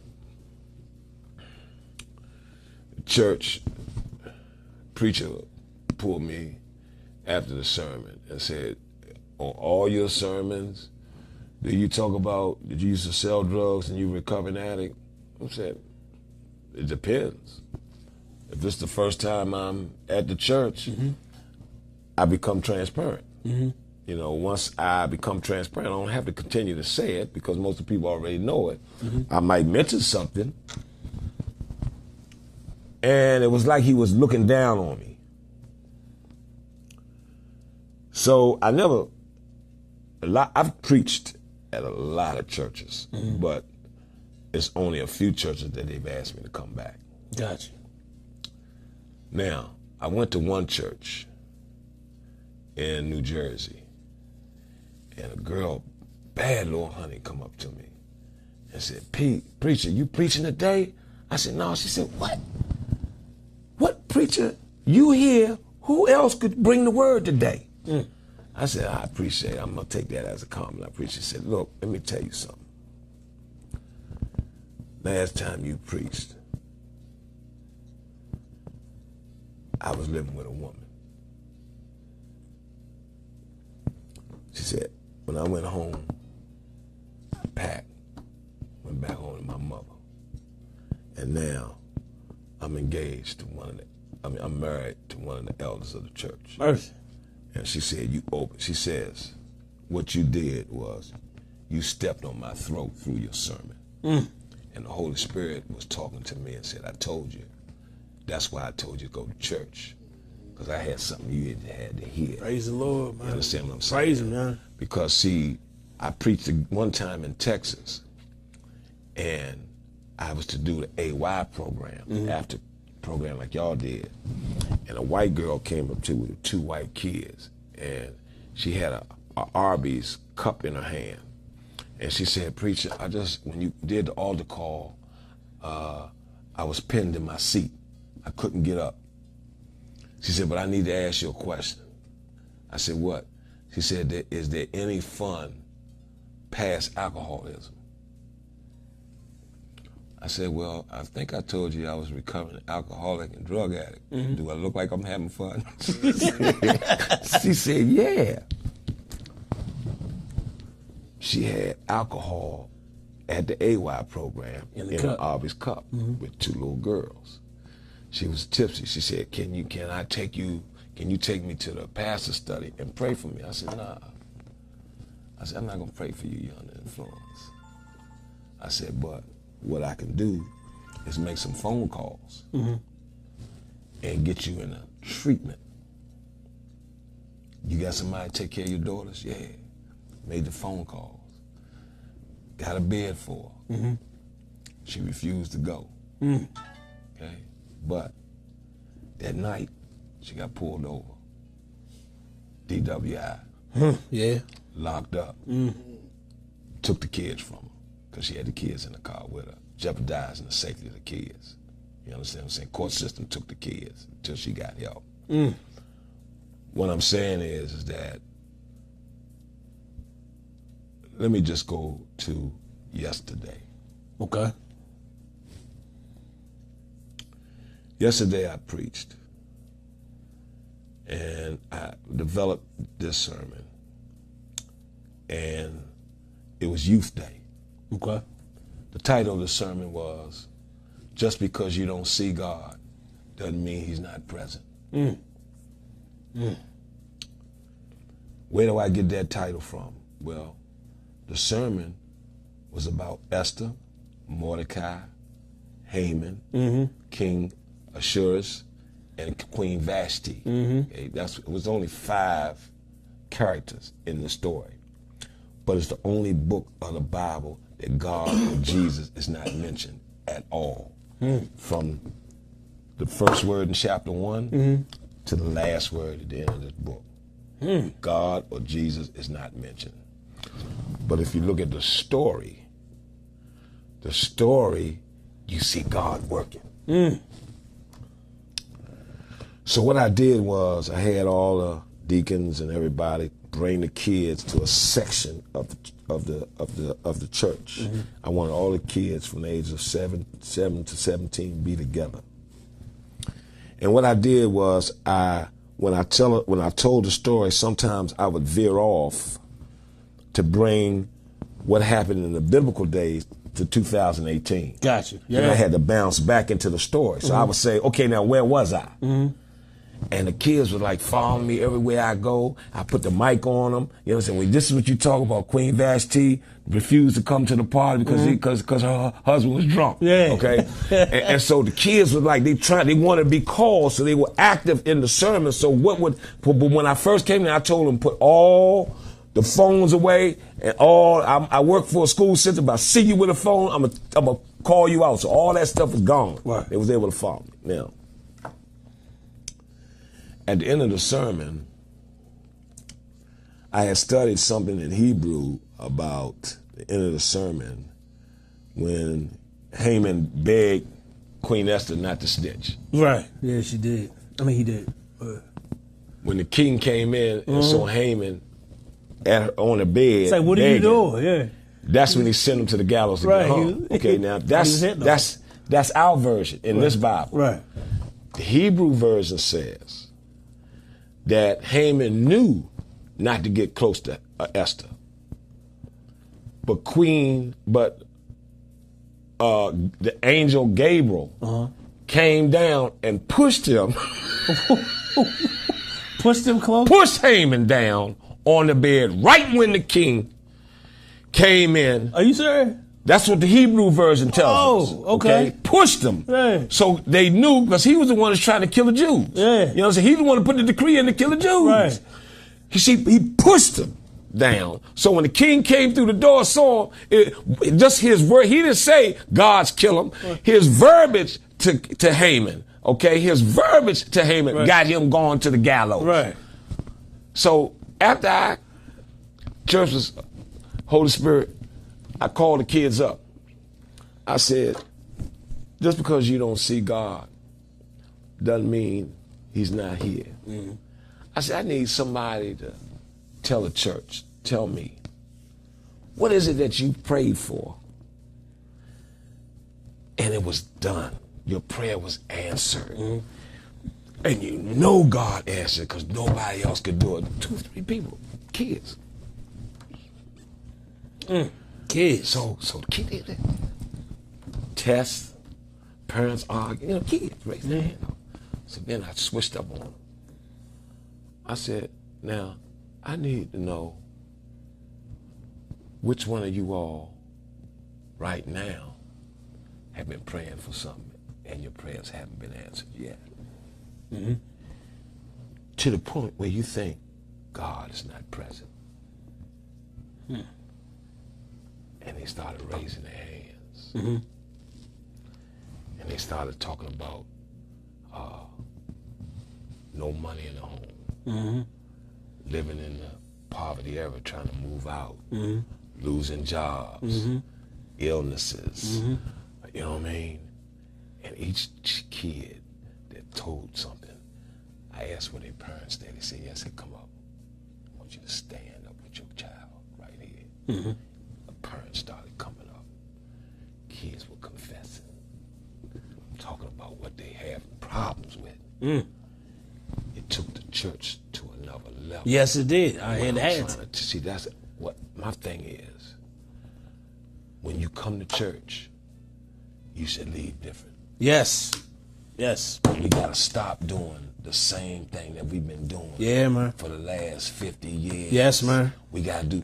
Church preacher pulled me after the sermon and said, on all your sermons, do you talk about that you used to sell drugs and you were a recovering addict? I said, it depends. If it's the first time I'm at the church, I become transparent. You know, once I become transparent, I don't have to continue to say it because most of the people already know it. I might mention something, and it was like he was looking down on me. So I've preached at a lot of churches, but it's only a few churches that they've asked me to come back. Gotcha. Now, I went to one church in New Jersey, and a girl, bad little honey, come up to me and said, "Pete, preacher, you preaching today?" I said, "No." She said, "What? What preacher? You here? Who else could bring the word today?" I said, "I appreciate it. I'm going to take that as a compliment." I appreciate it. She said, "Look, let me tell you something. Last time you preached, I was living with a woman." She said, "When I went home, I packed, went back home to my mother. And now I'm engaged to I'm married to one of the elders of the church." Mercy. And she said, she says, "What you did was you stepped on my throat through your sermon." And the Holy Spirit was talking to me and said, "I told you. That's why I told you to go to church. Because I had something you had to hear." Praise the Lord, man. You understand what I'm saying? Praise him, man. Because, see, I preached one time in Texas, and I was to do the AY program, after program like y'all did. And a white girl came up to me with 2 white kids, and she had a Arby's cup in her hand. And she said, "Preacher, when you did the altar call, I was pinned in my seat. I couldn't get up." She said, "But I need to ask you a question." I said, "What?" She said, "Is there any fun past alcoholism?" I said, "Well, I think I told you I was a recovering alcoholic and drug addict. Do I look like I'm having fun?" She said, "Yeah." She had alcohol at the AY program in an Arby's cup with 2 little girls. She was tipsy. She said, can you take me to the pastor's study and pray for me?" I said, "Nah." I said, "I'm not going to pray for you. You're under influence." I said, "But what I can do is make some phone calls and get you in a treatment. You got somebody to take care of your daughters?" "Yeah." Made the phone calls. Got a bed for her. She refused to go. Okay? But that night, she got pulled over. DWI. Yeah. Locked up. Took the kids from her because she had the kids in the car with her, jeopardizing the safety of the kids. You understand what I'm saying? Court system took the kids until she got help. what I'm saying is that, let me just go to yesterday. Okay. Yesterday I preached, and I developed this sermon, and it was Youth Day. Okay. The title of the sermon was, "Just because you don't see God doesn't mean he's not present." Where do I get that title from? Well, the sermon was about Esther, Mordecai, Haman, King Ahasuerus, and Queen Vashti. Okay, it was only 5 characters in the story, but it's the only book of the Bible that God or Jesus is not mentioned at all. From the first word in chapter 1 to the last word at the end of this book. God or Jesus is not mentioned. But if you look at the story, you see God working. So what I did was I had all the deacons and everybody bring the kids to a section of the church. I wanted all the kids from the age of 7 to 17 be together. And what I did was when I told the story, sometimes I would veer off to bring what happened in the biblical days to 2018. Gotcha. Yeah. And I had to bounce back into the story. So I would say, okay, now where was I? And the kids were like following me everywhere I go. I put the mic on them. You know what I'm saying? Well, this is what you talk about. Queen Vashti refused to come to the party because her husband was drunk. Yeah. Okay. and so the kids were like, they wanted to be called, so they were active in the sermon. So but when I first came in, I told them put all the phones away and I work for a school system. If I see you with a phone, I'm gonna call you out. So all that stuff was gone. Right. They was able to follow me. Now, at the end of the sermon, I had studied something in Hebrew about the end of the sermon when Haman begged Queen Esther not to snitch. Right. Yeah, she did. I mean, he did. When the king came in and saw Haman on the bed, it's like, what are you doing? Yeah. That's when he sent him to the gallows to get hung. Okay, now that's our version in this Bible. Right. The Hebrew version says that Haman knew not to get close to Esther, but the angel Gabriel came down and pushed him, pushed him close, pushed Haman down on the bed right when the king came in. Are you serious? That's what the Hebrew version tells us. Oh, okay. Pushed him. Yeah. So they knew, because he was the one that's trying to kill the Jews. Yeah. You know what I'm saying? He's the one that put the decree in to kill the Jews. Right. He pushed him down. So when the king came through the door, saw him, just his word, he didn't say God's kill him. Right. His verbiage to Haman, okay? His verbiage to Haman got him going to the gallows. Right. So after church was Holy Spirit, I called the kids up. I said, just because you don't see God doesn't mean he's not here. I said, I need somebody to tell the church, tell me, what is it that you prayed for? And it was done. Your prayer was answered. And you know God answered because nobody else could do it. 2 or 3 people, kids. Kids. So kids, tests, parents argue, kids raise their hand up. So then I switched up on them. I said, now, I need to know which one of you all right now have been praying for something and your prayers haven't been answered yet. To the point where you think God is not present. And they started raising their hands. And they started talking about no money in the home, living in the poverty era, trying to move out, losing jobs, illnesses, you know what I mean? And each kid that told something, I asked where their parents stayed. They said, yes, they come up. I want you to stand up with your child right here. Mm-hmm. The parents started coming up. Kids were confessing, talking about what they have problems with. It took the church to another level. Yes, it did. I had that. See, that's what my thing is. When you come to church, you should leave different. Yes. Yes. We gotta stop doing the same thing that we've been doing. Yeah, man. For the last 50 years. Yes, man. We gotta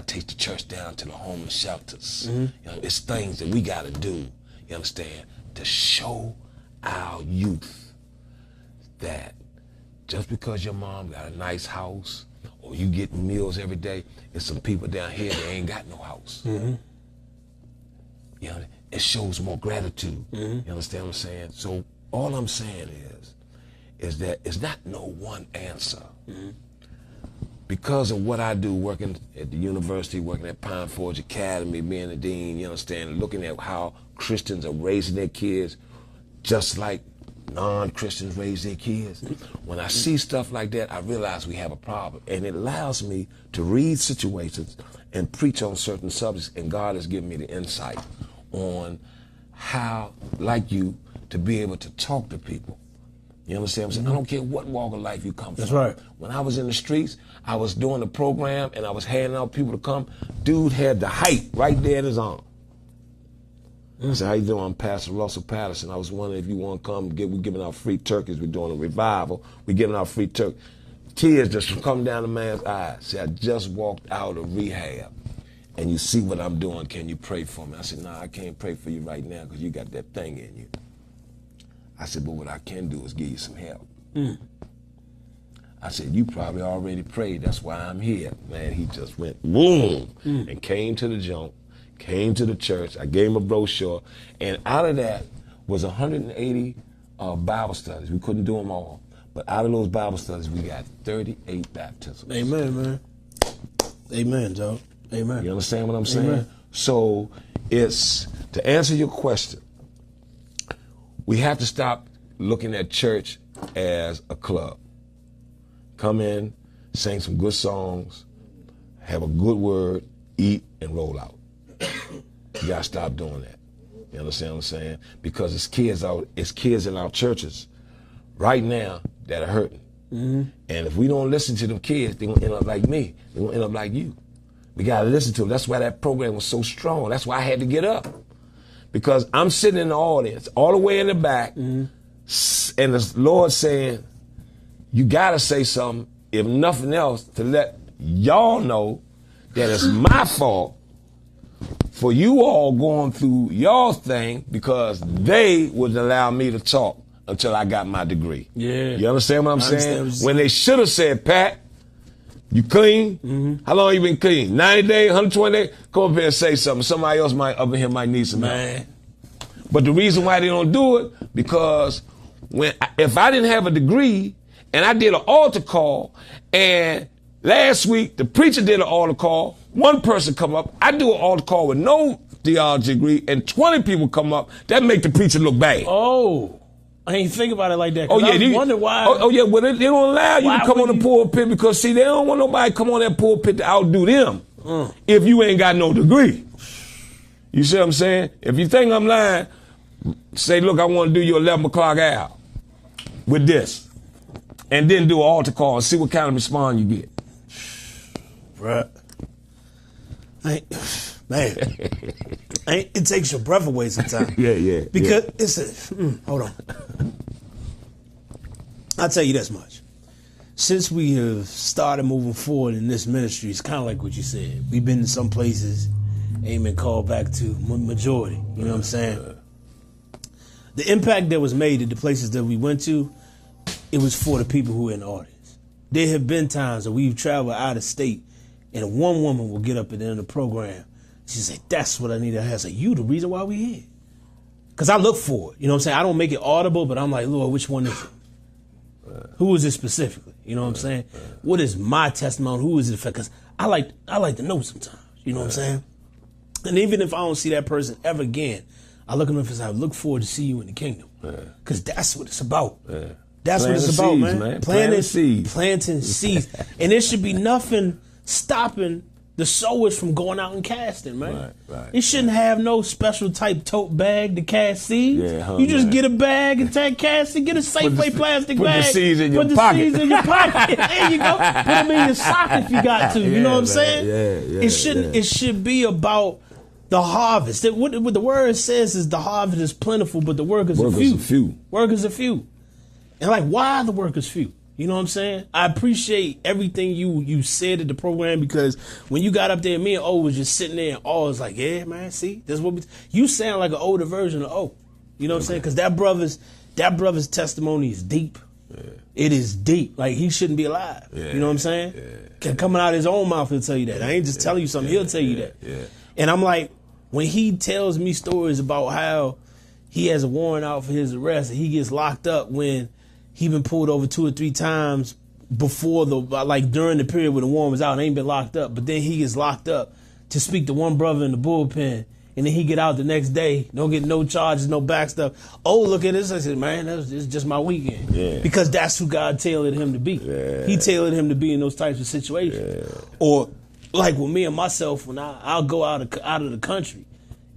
take the church down to the homeless shelters. Mm-hmm. You know, it's things that we gotta do, you understand, to show our youth that just because your mom got a nice house or you getting meals every day, there's some people down here that ain't got no house. Mm-hmm. You know, it shows more gratitude. Mm-hmm. You understand what I'm saying? So all I'm saying is that it's not no one answer. Mm-hmm. Because of what I do, working at the university, working at Pine Forge Academy, being a dean, you understand, looking at how Christians are raising their kids just like non-Christians raise their kids. When I see stuff like that, I realize we have a problem. And it allows me to read situations and preach on certain subjects, and God has given me the insight on how, like you, to be able to talk to people. You understand what I'm saying? I don't care what walk of life you come from. That's right. When I was in the streets, I was doing the program and I was handing out people to come. Dude had the height right there in his arm. I said, how you doing? I'm Pastor Russell Patterson. I was wondering if you want to come. We're giving out free turkeys. We're doing a revival. We're giving out free turkey. Tears just come down the man's eyes. See, I just walked out of rehab, and you see what I'm doing. Can you pray for me? I said, nah, I can't pray for you right now because you got that thing in you. I said, but what I can do is give you some help. I said, you probably already prayed. That's why I'm here. Man, he just went boom and came to the junk. Came to the church, I gave him a brochure, and out of that was 180 Bible studies. We couldn't do them all, but out of those Bible studies, we got 38 baptisms. Amen, man. Amen, Joe. Amen. You understand what I'm saying? Amen. So it's, to answer your question, we have to stop looking at church as a club. Come in, sing some good songs, have a good word, eat, and roll out. You gotta stop doing that. You understand what I'm saying? Because it's kids in our churches right now that are hurting. Mm-hmm. And if we don't listen to them kids, they're gonna end up like me. They're gonna end up like you. We gotta listen to them. That's why that program was so strong. That's why I had to get up. Because I'm sitting in the audience, all the way in the back, and the Lord saying, you gotta say something, if nothing else, to let y'all know that it's my fault for you all going through your thing because they wouldn't allow me to talk until I got my degree. Yeah. You understand what I'm saying? When they should have said, Pat, you clean? Mm-hmm. How long you been clean? 90 days, 120 days? Come up here and say something. Somebody else up in here might need some help. But the reason why they don't do it, because if I didn't have a degree and I did an altar call, and last week the preacher did an altar call, one person come up, I do an altar call with no theology degree, and 20 people come up, that make the preacher look bad. Oh, I ain't think about it like that. Oh yeah, I wonder why. Oh yeah, well they don't allow you to come on the pulpit because see, they don't want nobody to come on that pulpit to outdo them if you ain't got no degree. You see what I'm saying? If you think I'm lying, say, look, I want to do your 11 o'clock hour with this, and then do an altar call and see what kind of response you get. Right. It takes your breath away sometimes. Yeah. Because it's hold on. I'll tell you this much. Since we have started moving forward in this ministry, it's kind of like what you said. We've been in some places, ain't been called back to majority. You know what I'm saying? The impact that was made at the places that we went to, it was for the people who were in the audience. There have been times that we've traveled out of state, and one woman will get up at the end of the program. She say, that's what I need to have. I say, you the reason why we here. Because I look for it. You know what I'm saying? I don't make it audible, but I'm like, Lord, which one is it? Who is it specifically? You know what I'm saying? What is my testimony? Who is it for? Because I like to know sometimes. You know what I'm saying? And even if I don't see that person ever again, I look at them and say, I look forward to see you in the kingdom. Because that's what it's about. That's what it's about, seeds, man. Planting seeds. Planting seeds. And there should be nothing stopping the sowers from going out and casting, man. Right. You shouldn't have no special type tote bag to cast seeds. Yeah, you just get a bag and cast it. Get a Safeway plastic bag. Put the seeds in your pocket. Put the seeds in your pocket. There you go. Put them in your sock if you got to. You know what I'm saying? Yeah. It should be about the harvest. What the word says is the harvest is plentiful, but the workers are few. Workers are few. And like, why are the workers few? You know what I'm saying? I appreciate everything you said at the program, because when you got up there, me and O was just sitting there and O was like, yeah, man, see, this is what you sound like an older version of O. You know what I'm saying? Because that brother's testimony is deep. Yeah. It is deep. Like, he shouldn't be alive. Yeah. You know what I'm saying? Yeah. Coming out of his own mouth, he'll tell you that. I ain't just telling you something. He'll tell you that. Yeah. And I'm like, when he tells me stories about how he has a warrant out for his arrest and he gets locked up when he been pulled over 2 or 3 times before during the period when the warrant was out and ain't been locked up. But then he gets locked up to speak to one brother in the bullpen. And then he get out the next day, don't get no charges, no back stuff. Oh, look at this. I said, man, this is just my weekend. Yeah. Because that's who God tailored him to be. Yeah. He tailored him to be in those types of situations. Yeah. Or like with me and myself, when I'll go out of the country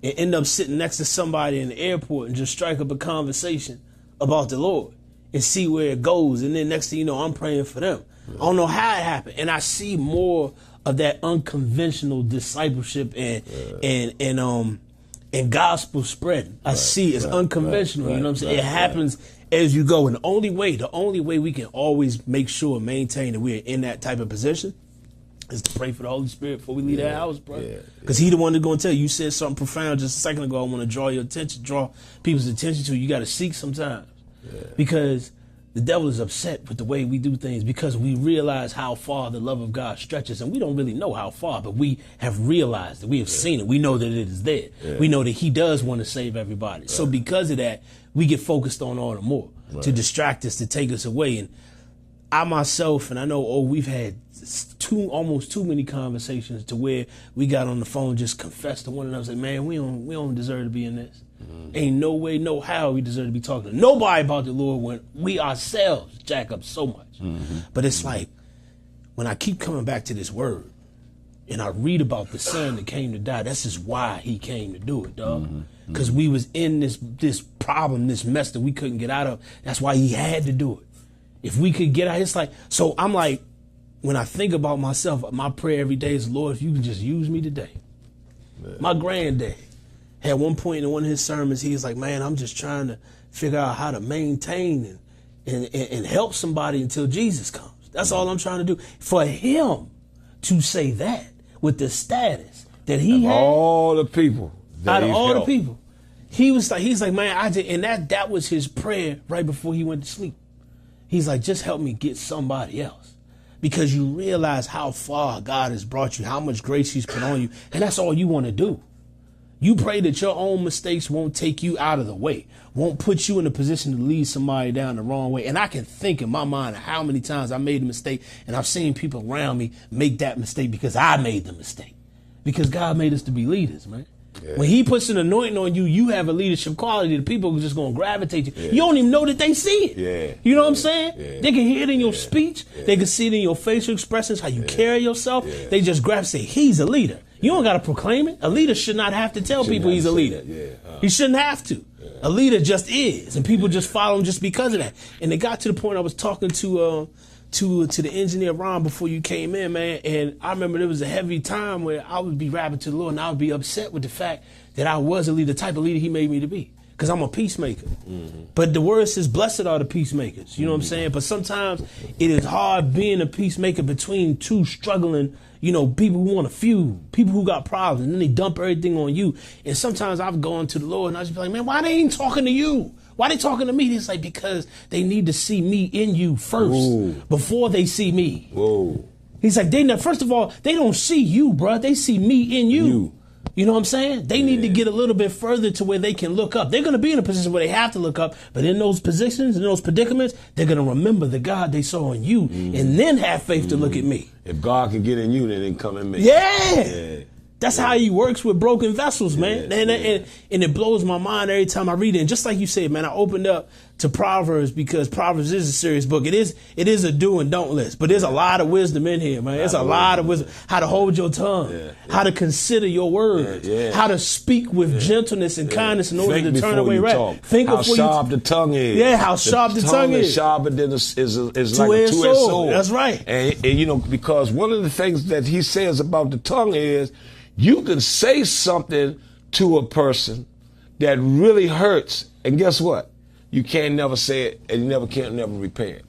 and end up sitting next to somebody in the airport and just strike up a conversation about the Lord and see where it goes. And then next thing you know, I'm praying for them. I don't know how it happened. And I see more of that unconventional discipleship and gospel spreading. I see it's unconventional. You know what I'm saying? It happens as you go. And the only way we can always make sure and maintain that we're in that type of position is to pray for the Holy Spirit before we leave that house, bro. Because he the one that's going to tell you. You said something profound just a second ago. I want to draw people's attention to. You got to seek sometimes. Because the devil is upset with the way we do things, because we realize how far the love of God stretches, and we don't really know how far, but we have realized that we have seen it. We know that it is there. We know that he does want to save everybody. So because of that, we get focused on all the more to distract us, to take us away. And I myself, and I know, we've had almost too many conversations to where we got on the phone, just confessed to one another, said, man, we don't deserve to be in this. Ain't no way, no how we deserve to be talking to nobody about the Lord when we ourselves jack up so much. But it's like, when I keep coming back to this word and I read about the son that came to die, that's just why he came to do it, dog. Because we was in this problem, this mess that we couldn't get out of. That's why he had to do it. If we could get out, it's like, so I'm like, when I think about myself, my prayer every day is, Lord, if you can just use me today. My granddad had one point in one of his sermons, he was like, man, I'm just trying to figure out how to maintain and help somebody until Jesus comes. That's all I'm trying to do. For him to say that with the status that he had. All the people. Out of all the people. He's like, man, and that was his prayer right before he went to sleep. He's like, just help me get somebody else. Because you realize how far God has brought you, how much grace he's put on you. And that's all you want to do. You pray that your own mistakes won't take you out of the way, won't put you in a position to lead somebody down the wrong way. And I can think in my mind of how many times I made a mistake, and I've seen people around me make that mistake because I made the mistake. Because God made us to be leaders, man. Yeah. When he puts an anointing on you, you have a leadership quality. The people are just going to gravitate you. Yeah. You don't even know that they see it. Yeah. You know what I'm saying? Yeah. They can hear it in your speech. Yeah. They can see it in your facial expressions, how you carry yourself. Yeah. They just grab and say, he's a leader. You don't got to proclaim it. A leader should not have to tell people he's a leader. He shouldn't have to. A leader just is, and people just follow him just because of that. And it got to the point I was talking to the engineer Ron before you came in, man, and I remember there was a heavy time where I would be rapping to the Lord and I would be upset with the fact that I was a leader, the type of leader he made me to be. Because I'm a peacemaker. But the word says, blessed are the peacemakers. You know what I'm saying? But sometimes it is hard being a peacemaker between two struggling, people who want to feud, people who got problems, and then they dump everything on you. And sometimes I've gone to the Lord and I just be like, man, why they ain't talking to you? Why they talking to me? It's like, because they need to see me in you first before they see me. Whoa. He's like, first of all, they don't see you, bro. They see me in you. You know what I'm saying? They need to get a little bit further to where they can look up. They're going to be in a position where they have to look up, but in those positions, in those predicaments, they're going to remember the God they saw in you and then have faith to look at me. If God can get in you, then they can come in me. Yeah. That's how he works with broken vessels, man. And it blows my mind every time I read it. And just like you said, man, I opened up to Proverbs because Proverbs is a serious book. It is a do and don't list, but there's a lot of wisdom in here, man. There's a lot of wisdom. How to hold your tongue, how to consider your words, how to speak with gentleness and kindness in order to turn away wrath. Think how sharp the tongue is. Yeah, how sharp the tongue is. Sharper than is like a two-edged sword. That's right. And you know, because one of the things that he says about the tongue is you can say something to a person that really hurts, and guess what? You can't never say it, and you can't never repair it.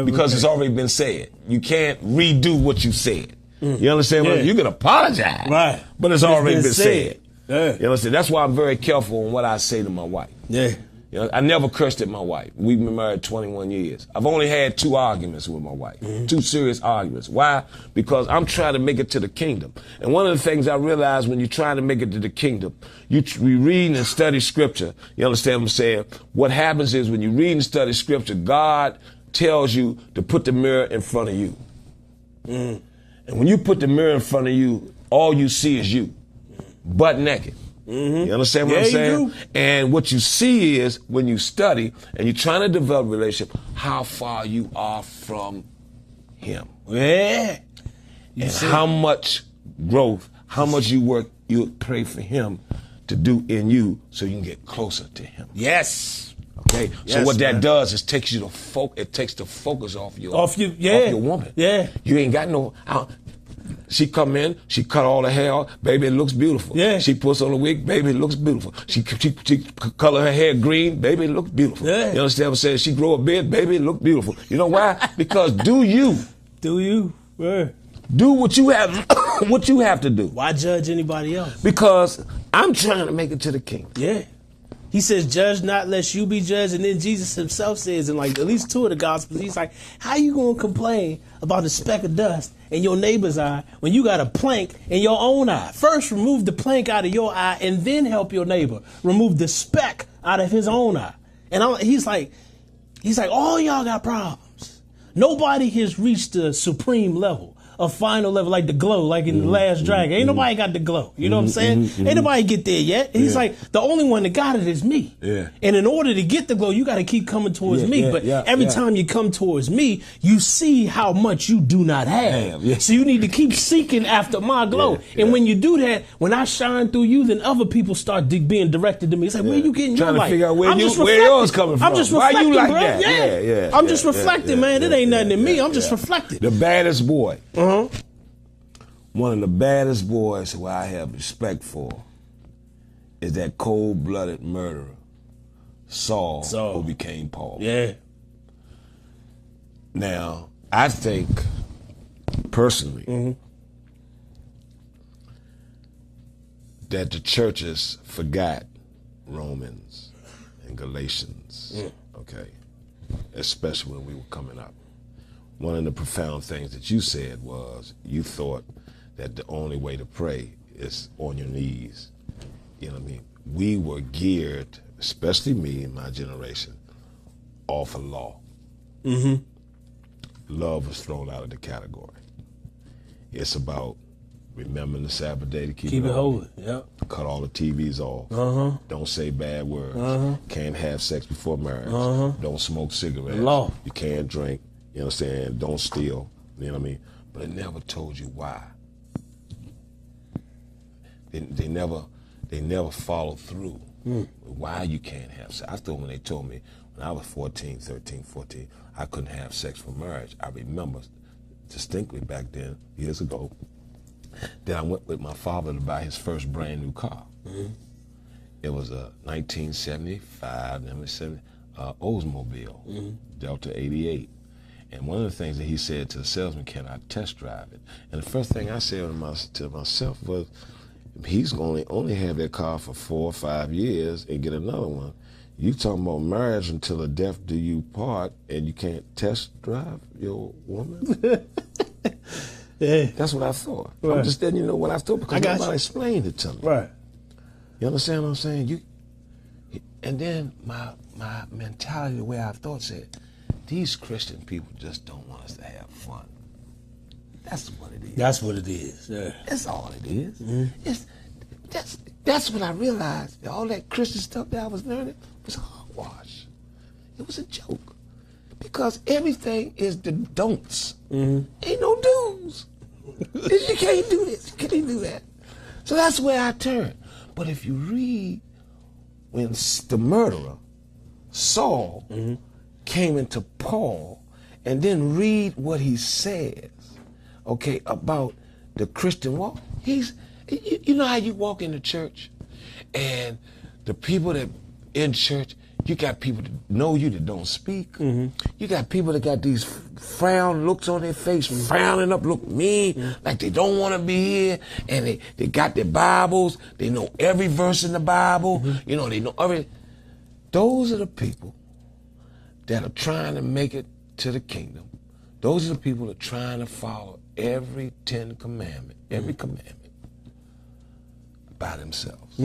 Because it's already been said. You can't redo what you said. You understand? Yeah. You can apologize, right? But it's already been said. Yeah. You understand? That's why I'm very careful on what I say to my wife. Yeah. You know, I never cursed at my wife. We've been married 21 years. I've only had 2 arguments with my wife, 2 serious arguments. Why? Because I'm trying to make it to the kingdom. And one of the things I realized when you're trying to make it to the kingdom, we read and study scripture. You understand what I'm saying? What happens is when you read and study scripture, God tells you to put the mirror in front of you. And when you put the mirror in front of you, all you see is you, butt naked. You understand what I'm saying? And what you see is when you study and you're trying to develop a relationship, how far you are from him. Yeah. And how much growth, how much you work, you pray for him to do in you so you can get closer to him. Yes. Okay? So what that does is takes you to it takes the focus off your woman. Yeah. You ain't got no she come in, she cut all the hair off, baby, it looks beautiful. Yeah. She puts on a wig, baby, it looks beautiful. She color her hair green, baby, it looks beautiful. Yeah. You understand what I'm saying? She grow a beard, baby, it look beautiful. You know why? Because do you. Yeah. Do what you have to do. Why judge anybody else? Because I'm trying to make it to the kingdom. Yeah. He says, judge not lest you be judged. And then Jesus himself says in like at least 2 of the Gospels, he's like, how you going to complain about a speck of dust in your neighbor's eye when you got a plank in your own eye? First, remove the plank out of your eye and then help your neighbor remove the speck out of his own eye. And he's like, all y'all got problems. Nobody has reached the supreme level. A final level, like the glow, like in The Last Dragon. Ain't nobody got the glow. You know what I'm saying? Ain't nobody get there yet. He's like, the only one that got it is me. Yeah. And in order to get the glow, you got to keep coming towards me. But every time you come towards me, you see how much you do not have. So you need to keep seeking after my glow. And when you do that, when I shine through you, then other people start being directed to me. It's like, where you getting your light? Trying to figure out where yours coming from. I'm just Why reflecting, you like bro. that? I'm just reflecting, man. It ain't nothing to me. I'm just reflecting. The baddest boy. One of the baddest boys who I have respect for is that cold-blooded murderer, Saul, who became Paul. Yeah. Now, I think, personally, that the churches forgot Romans and Galatians, okay, especially when we were coming up. One of the profound things that you said was you thought that the only way to pray is on your knees. You know what I mean? We were geared, especially me and my generation, off of law. Love was thrown out of the category. It's about remembering the Sabbath day to keep it holy. Yep. Cut all the TVs off. Don't say bad words. Can't have sex before marriage. Don't smoke cigarettes. Law. You can't drink. You know what I'm saying? Don't steal. You know what I mean? But it never told you why. They never followed through. Why you can't have sex. I thought when they told me when I was 13, I couldn't have sex for marriage. I remember distinctly back then, years ago, that I went with my father to buy his first brand new car. It was a 1975 Oldsmobile, Delta 88. And one of the things that he said to the salesman, can I test drive it? And the first thing I said to myself was, he's going to only have that car for 4 or 5 years and get another one. You talking about marriage until the death do you part, and you can't test drive your woman? That's what I thought. Right. I'm just letting you know what I thought because nobody explained it to me. Right. You understand what I'm saying? And then my mentality, the way I thought, said, these Christian people just don't want us to have fun. That's what it is. That's what it is. Yeah. That's all it is. That's what I realized. All that Christian stuff that I was learning was hogwash. It was a joke. Because everything is the don'ts. Ain't no do's. You can't do this. You can't do that. So that's where I turn. But if you read when the murderer, Saul, came into Paul, and then read what he says, okay, about the Christian walk. You know how you walk in the church, and the people that in church, you got people that know you that don't speak. You got people that got these frown looks on their face, frowning up, look mean, like they don't want to be here, and they got their Bibles, they know every verse in the Bible, you know, they know every. Those are the people that are trying to make it to the kingdom. Those are the people that are trying to follow every 10 commandment, every commandment by themselves.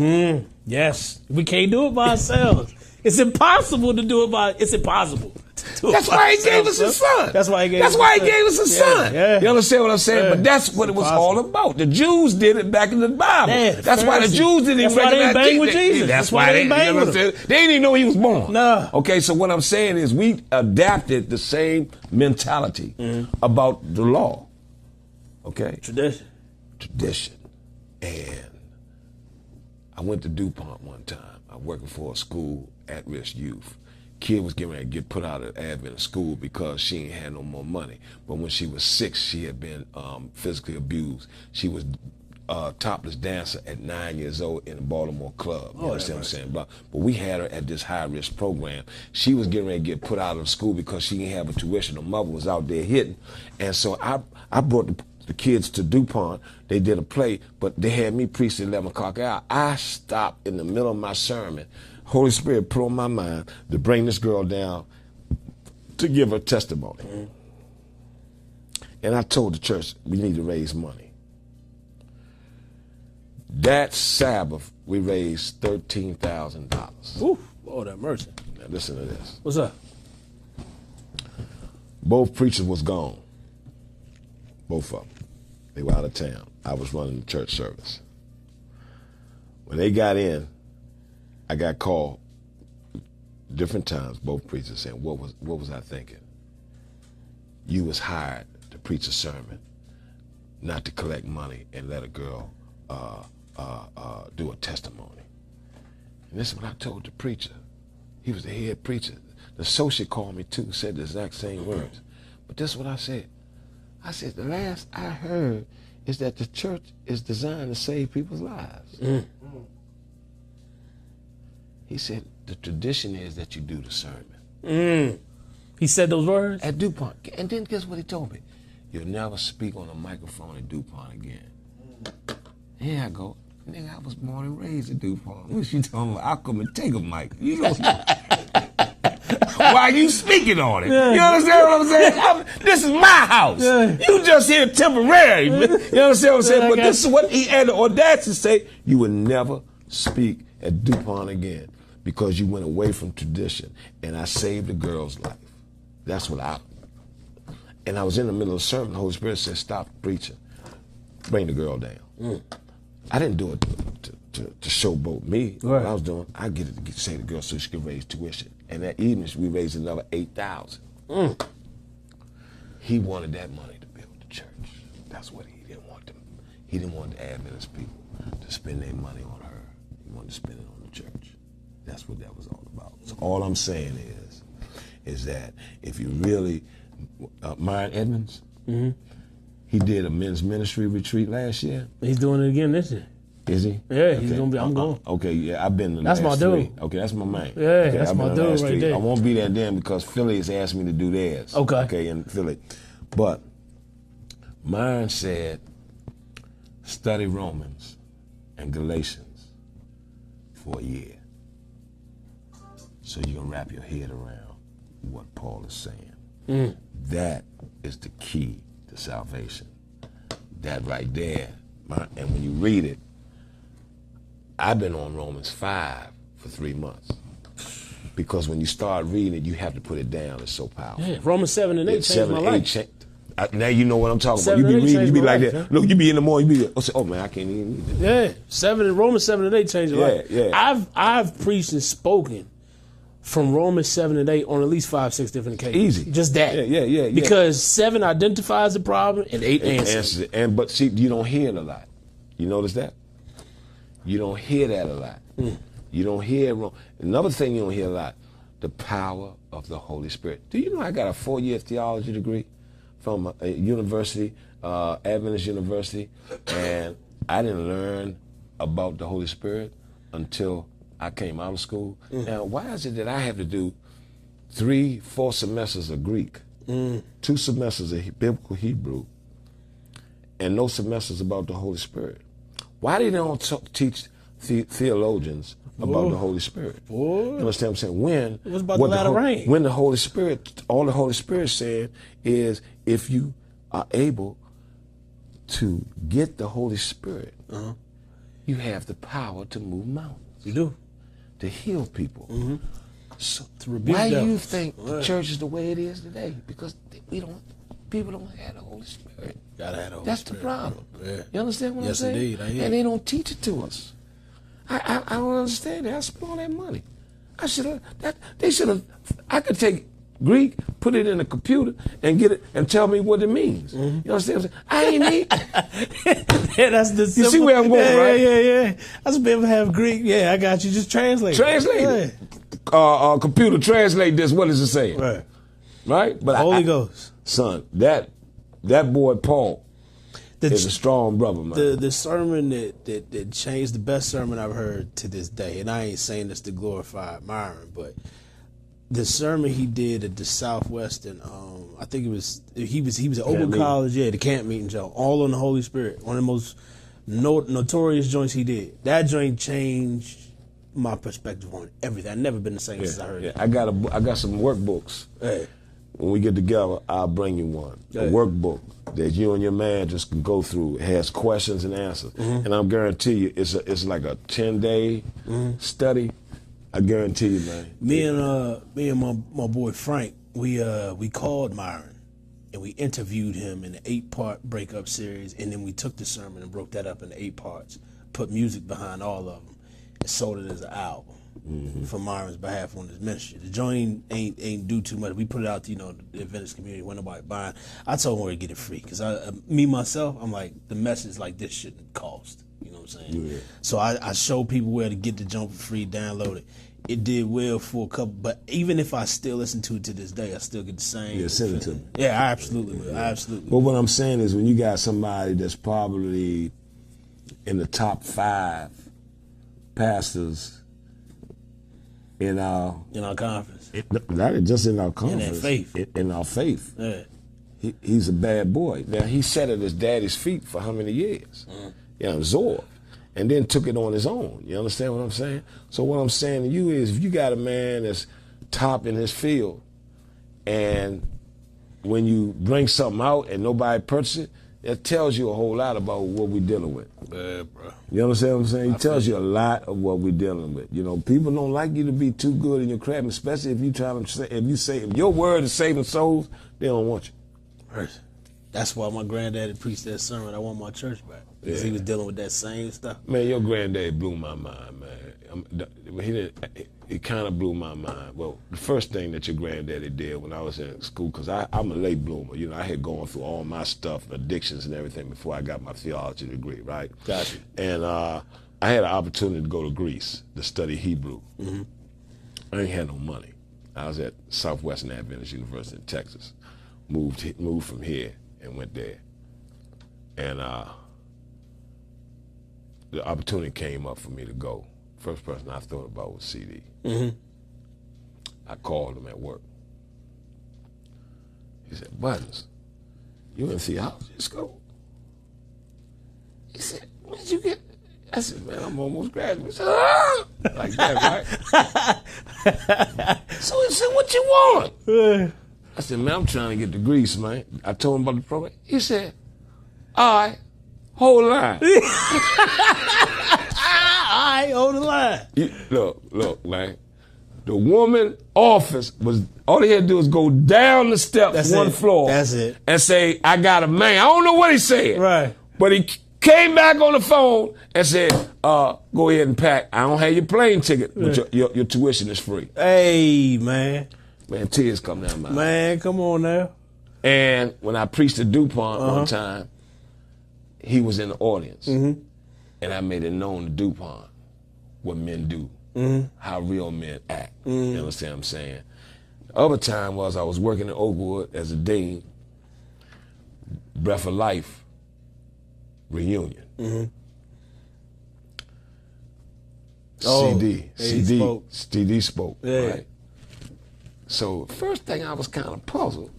Yes, we can't do it by ourselves. It's impossible to do it by. It's impossible. That's why he gave us a son. That's why he gave us a son. Yeah. You understand what I'm saying? But that's what it was all about. The Jews did it back in the Bible. That's why the Jews didn't even recognize bang with Jesus. That's why they bang with him. They didn't even know he was born. No. Okay, so what I'm saying is we adapted the same mentality about the law. Okay? Tradition. And I went to DuPont one time. I was working for a school, at-risk youth. Kid was getting ready to get put out of Advent school because she ain't had no more money. But when she was 6, she had been physically abused. She was topless dancer at 9 years old in a Baltimore club. You understand what I'm saying? But we had her at this high-risk program. She was getting ready to get put out of school because she didn't have a tuition. Her mother was out there hitting. And so I brought the kids to DuPont. They did a play, but they had me preach at 11 o'clock hour. I stopped in the middle of my sermon. Holy Spirit put on my mind to bring this girl down to give her testimony. And I told the church, we need to raise money. That Sabbath, we raised $13,000. Ooh, Lord have mercy. Now listen to this. What's up? Both preachers was gone. Both of them. They were out of town. I was running the church service. When they got in, I got called different times, both preachers saying, what was I thinking? You was hired to preach a sermon, not to collect money and let a girl do a testimony. And this is what I told the preacher. He was the head preacher. The associate called me too, said the exact same words. But this is what I said. I said, the last I heard is that the church is designed to save people's lives. He said, the tradition is that you do the sermon. He said those words? At DuPont. And then guess what he told me? You'll never speak on a microphone at DuPont again. Here I go. Nigga, I was born and raised at DuPont. What you talking about? I come and take a mic. You know why are you speaking on it? You understand what I'm saying? This is my house. You just here temporary. You understand what I'm saying? But this is what he had the audacity to say. You will never speak at DuPont again because you went away from tradition. And I saved a girl's life. That's what and I was in the middle of the sermon. The Holy Spirit said, stop preaching. Bring the girl down. I didn't do it to showboat me. What I was doing, I get it to save the girl so she could raise tuition. And that evening, we raised another $8,000. He wanted that money to build the church. That's what he didn't want. He didn't want the Adventist people to spend their money on her. He wanted to spend it on the church. That's what that was all about. So all I'm saying is that if you really, Myron Edmonds, he did a men's ministry retreat last year. He's doing it again this year. Is he? Yeah, he's gonna be. I'm going. Okay, yeah, I've been. That's my dude. 3. Okay, that's my man. Yeah, okay, that's my dude right there. I won't be there then because Philly has asked me to do theirs. Okay. Okay, in Philly, but Myron said, study Romans and Galatians for a year, so you can wrap your head around what Paul is saying. That is the key to salvation. That right there, and when you read it. I've been on Romans 5 for 3 months. Because when you start reading it, you have to put it down. It's so powerful. Yeah, Romans 7 and 8 changed my life. Now you know what I'm talking about. You be reading, you be like that. Huh? Look, you be in the morning, you be, oh man, I can't even read that. Yeah, Romans 7 and 8 changed my life. Yeah. I've preached and spoken from Romans 7 and 8 on at least 5, 6 different occasions. Easy. Just that. Yeah. Because 7 identifies the problem and 8 answers it. But see, you don't hear it a lot. You notice that? You don't hear that a lot. You don't hear it wrong. Another thing you don't hear a lot, the power of the Holy Spirit. Do you know I got a 4-year theology degree from a university, Adventist University, and I didn't learn about the Holy Spirit until I came out of school. Now, why is it that I have to do 3-4 semesters of Greek, 2 semesters of biblical Hebrew, and no semesters about the Holy Spirit? Why do they don't teach theologians about the Holy Spirit? You understand what I'm saying? When it was about the latter rain. When the Holy Spirit, all the Holy Spirit said is, if you are able to get the Holy Spirit, you have the power to move mountains. You do. To heal people. So to rebuke why do you devils. think the church is the way it is today? Because people don't have the Holy Spirit. Gotta have the Holy That's Spirit. the problem. Yeah. You understand what I'm saying? Yes, indeed. I hear And you. they don't teach it to us. I don't understand it. I spent all that money. I could take Greek, put it in a computer, and get it and tell me what it means. You understand what I'm saying? I ain't need. Yeah, that's the simple. You see where I'm going, right? Yeah. I was able to have Greek. Yeah, I got you. Just translate. Translate it. Computer, translate this. What is it saying? Right. Right? But Holy Ghost. Son, that boy Paul is a strong brother, man. The sermon that changed, the best sermon I've heard to this day, and I ain't saying this to glorify Myron, but the sermon he did at the Southwestern, I think he was at Oakland College, the camp meeting, Joe, all on the Holy Spirit, one of the most notorious joints he did. That joint changed my perspective on everything. I've never been the same since I heard it. I got some workbooks. Hey. When we get together, I'll bring you one. A workbook that you and your man just can go through. It has questions and answers. And I guarantee you, it's like a 10-day study. I guarantee you, man. Me and my boy Frank, we called Myron and we interviewed him in an 8-part breakup series, and then we took the sermon and broke that up into 8 parts, put music behind all of them, and sold it as an album for Myron's behalf on his ministry. The joint ain't do too much. We put it out to the Adventist community when nobody buying. I told him where to get it free because myself, I'm like, the message like this shouldn't cost. You know what I'm saying? Yeah. So I show people where to get the jump for free, download it. It did well for a couple, but even if I still listen to it to this day, I still get the same. Yeah, send it to me. Yeah, I absolutely will. I absolutely. But what I'm saying is when you got somebody that's probably in the top 5 pastors in our conference. Not just in our conference. In faith. In our faith. Yeah. He's a bad boy. Now, he sat at his daddy's feet for how many years? Absorbed. And then took it on his own. You understand what I'm saying? So what I'm saying to you is if you got a man that's top in his field, and when you bring something out and nobody purchases it, it tells you a whole lot about what we're dealing with. Yeah, bro. You understand what I'm saying? It tells you a lot of what we're dealing with. People don't like you to be too good in your craft, especially if if your word is saving souls, they don't want you. Right. That's why my granddaddy preached that sermon. I want my church back because he was dealing with that same stuff. Man, your granddaddy blew my mind, man. It kind of blew my mind. Well, the first thing that your granddaddy did when I was in school, because I'm a late bloomer. I had gone through all my stuff, addictions and everything before I got my theology degree, right? Gotcha. And I had an opportunity to go to Greece to study Hebrew. I ain't had no money. I was at Southwestern Adventist University in Texas. Moved from here and went there. And the opportunity came up for me to go. First person I thought about was CD. I called him at work. He said, "Buttons, you in theology school?" He said, "When did you get?" I said, "Man, I'm almost graduate." He said, "Ah!" Like that, right? So he said, "What you want?" I said, "Man, I'm trying to get to Greece, man." I told him about the program. He said, "All right, hold the line." All right, hold the line. Look, man. The woman office was, all he had to do was go down the steps, That's one it. floor. That's it. And say, "I got a man." I don't know what he said. Right. But he Came back on the phone and said, go ahead and pack. I don't have your plane ticket, but your tuition is free. Hey, man. Man, tears come down my eyes. Man, come on now. And when I preached at DuPont one time, he was in the audience. And I made it known to DuPont what men do, how real men act. You understand what I'm saying? The other time was I was working in Oakwood as a dean, Breath of Life reunion. CD spoke, right? So first thing I was kind of puzzled.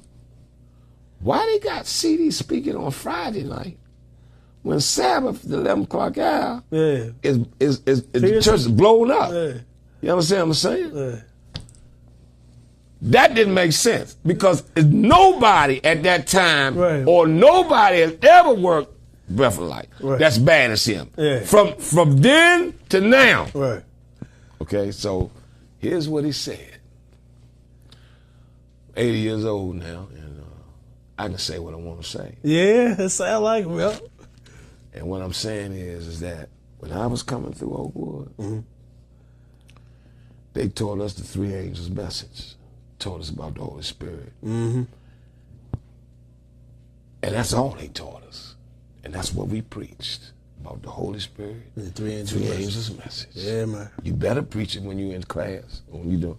Why they got CD speaking on Friday night when Sabbath, the 11 o'clock hour, is the church is blown up? You understand what I'm saying? That didn't make sense because nobody at that time or nobody has ever worked Breath of Life that's bad as him. From then to now. Okay, so here's what he said. 80 years old now, and I can say what I want to say. Yeah, that sound like it, yeah. And what I'm saying is that when I was coming through Oakwood, they taught us the three angels' message. Taught us about the Holy Spirit. And that's all they taught us. And that's what we preached, about the Holy Spirit, the three angels' message. Yeah, man. You better preach it when you're in class, when you do.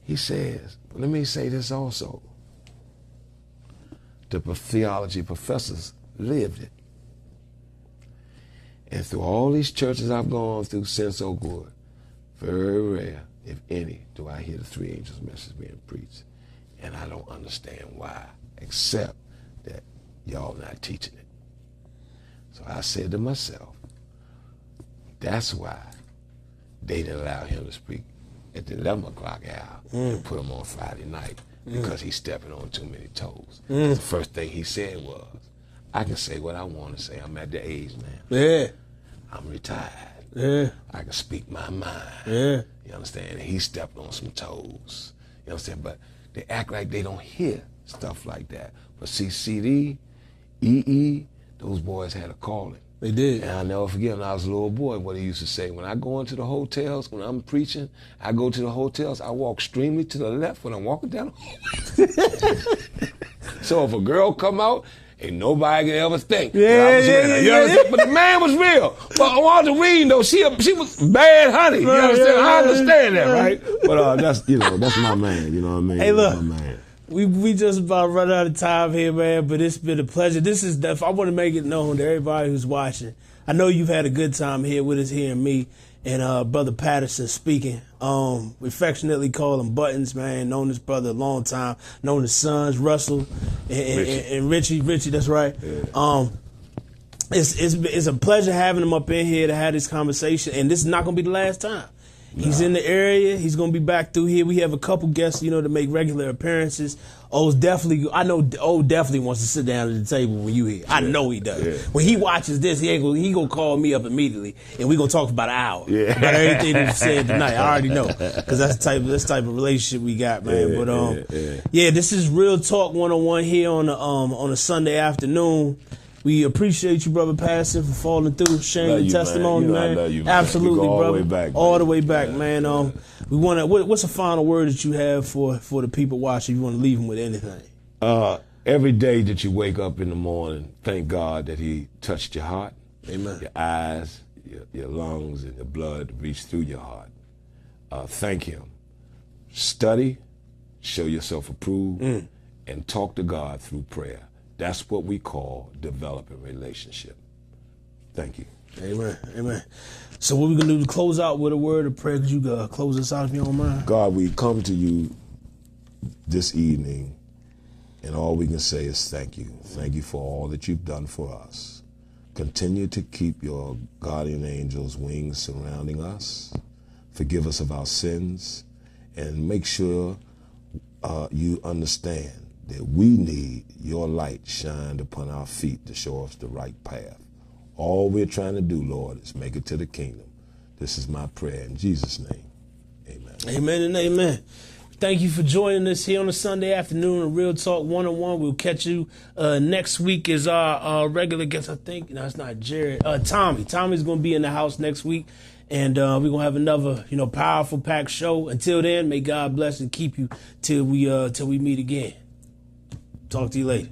He says, let me say this also. The theology professors lived it. And through all these churches I've gone through since Oakwood, very rare, if any, do I hear the three angels' message being preached. And I don't understand why, except that y'all not teaching it. So I said to myself, that's why they didn't allow him to speak at the 11 o'clock hour and put him on Friday night because he's stepping on too many toes. The first thing he said was, I can say what I want to say. I'm at the age now. Yeah. I'm retired. Yeah. I can speak my mind. Yeah. You understand? And he stepped on some toes. You understand? But they act like they don't hear stuff like that. But see, CD, EE, those boys had a calling. They did. And I'll never forget when I was a little boy what he used to say. When I go into the hotels, when I'm preaching, I go to the hotels, I walk extremely to the left when I'm walking down the hallway. So if a girl come out, ain't nobody can ever think that I was real. You understand? But the man was real. But Walter Reed, though, she was bad honey. You understand? I understand that, right? But that's my man. You know what I mean? Hey, look. That's my man. We just about run out of time here, man, but it's been a pleasure. I want to make it known to everybody who's watching. I know you've had a good time here with us, hearing me and Brother Patterson speaking. We affectionately call him Buttons, man. Known this brother a long time. Known his sons, Russell and Richie. Richie, that's right. Yeah. It's a pleasure having him up in here to have this conversation, and this is not going to be the last time. He's in the area. He's going to be back through here. We have a couple guests, to make regular appearances. I know definitely wants to sit down at the table when you here. I know he does. Yeah. When he watches this, he gonna call me up immediately, and we gonna talk for about an hour about everything that was said tonight. I already know, because that's the type of relationship we got, man. This is Real Talk 101 here on a Sunday afternoon. We appreciate you, Brother Patterson, for falling through, sharing your testimony, man. I love you, man. Absolutely, brother. All the way back, man. We want to. What's a final word that you have for the people watching? You want to leave them with anything? Every day that you wake up in the morning, thank God that He touched your heart, amen. Your eyes, your lungs, and your blood reached through your heart. Thank Him. Study, show yourself approved, and talk to God through prayer. That's what we call developing relationship. Thank you. Amen. Amen. So what we're going to do to close out with a word of prayer? Could you close us out if you don't mind? God, we come to you this evening, and all we can say is thank you. Thank you for all that you've done for us. Continue to keep your guardian angels' wings surrounding us. Forgive us of our sins, and make sure you understand that we need your light shined upon our feet to show us the right path. All we're trying to do, Lord, is make it to the kingdom. This is my prayer in Jesus' name. Amen. Amen and amen. Thank you for joining us here on a Sunday afternoon of Real Talk 101. We'll catch you next week as our regular guest. I think, no, it's not Jared. Tommy. Tommy's going to be in the house next week. And we're going to have another, powerful packed show. Until then, may God bless and keep you till we meet again. Talk to you later.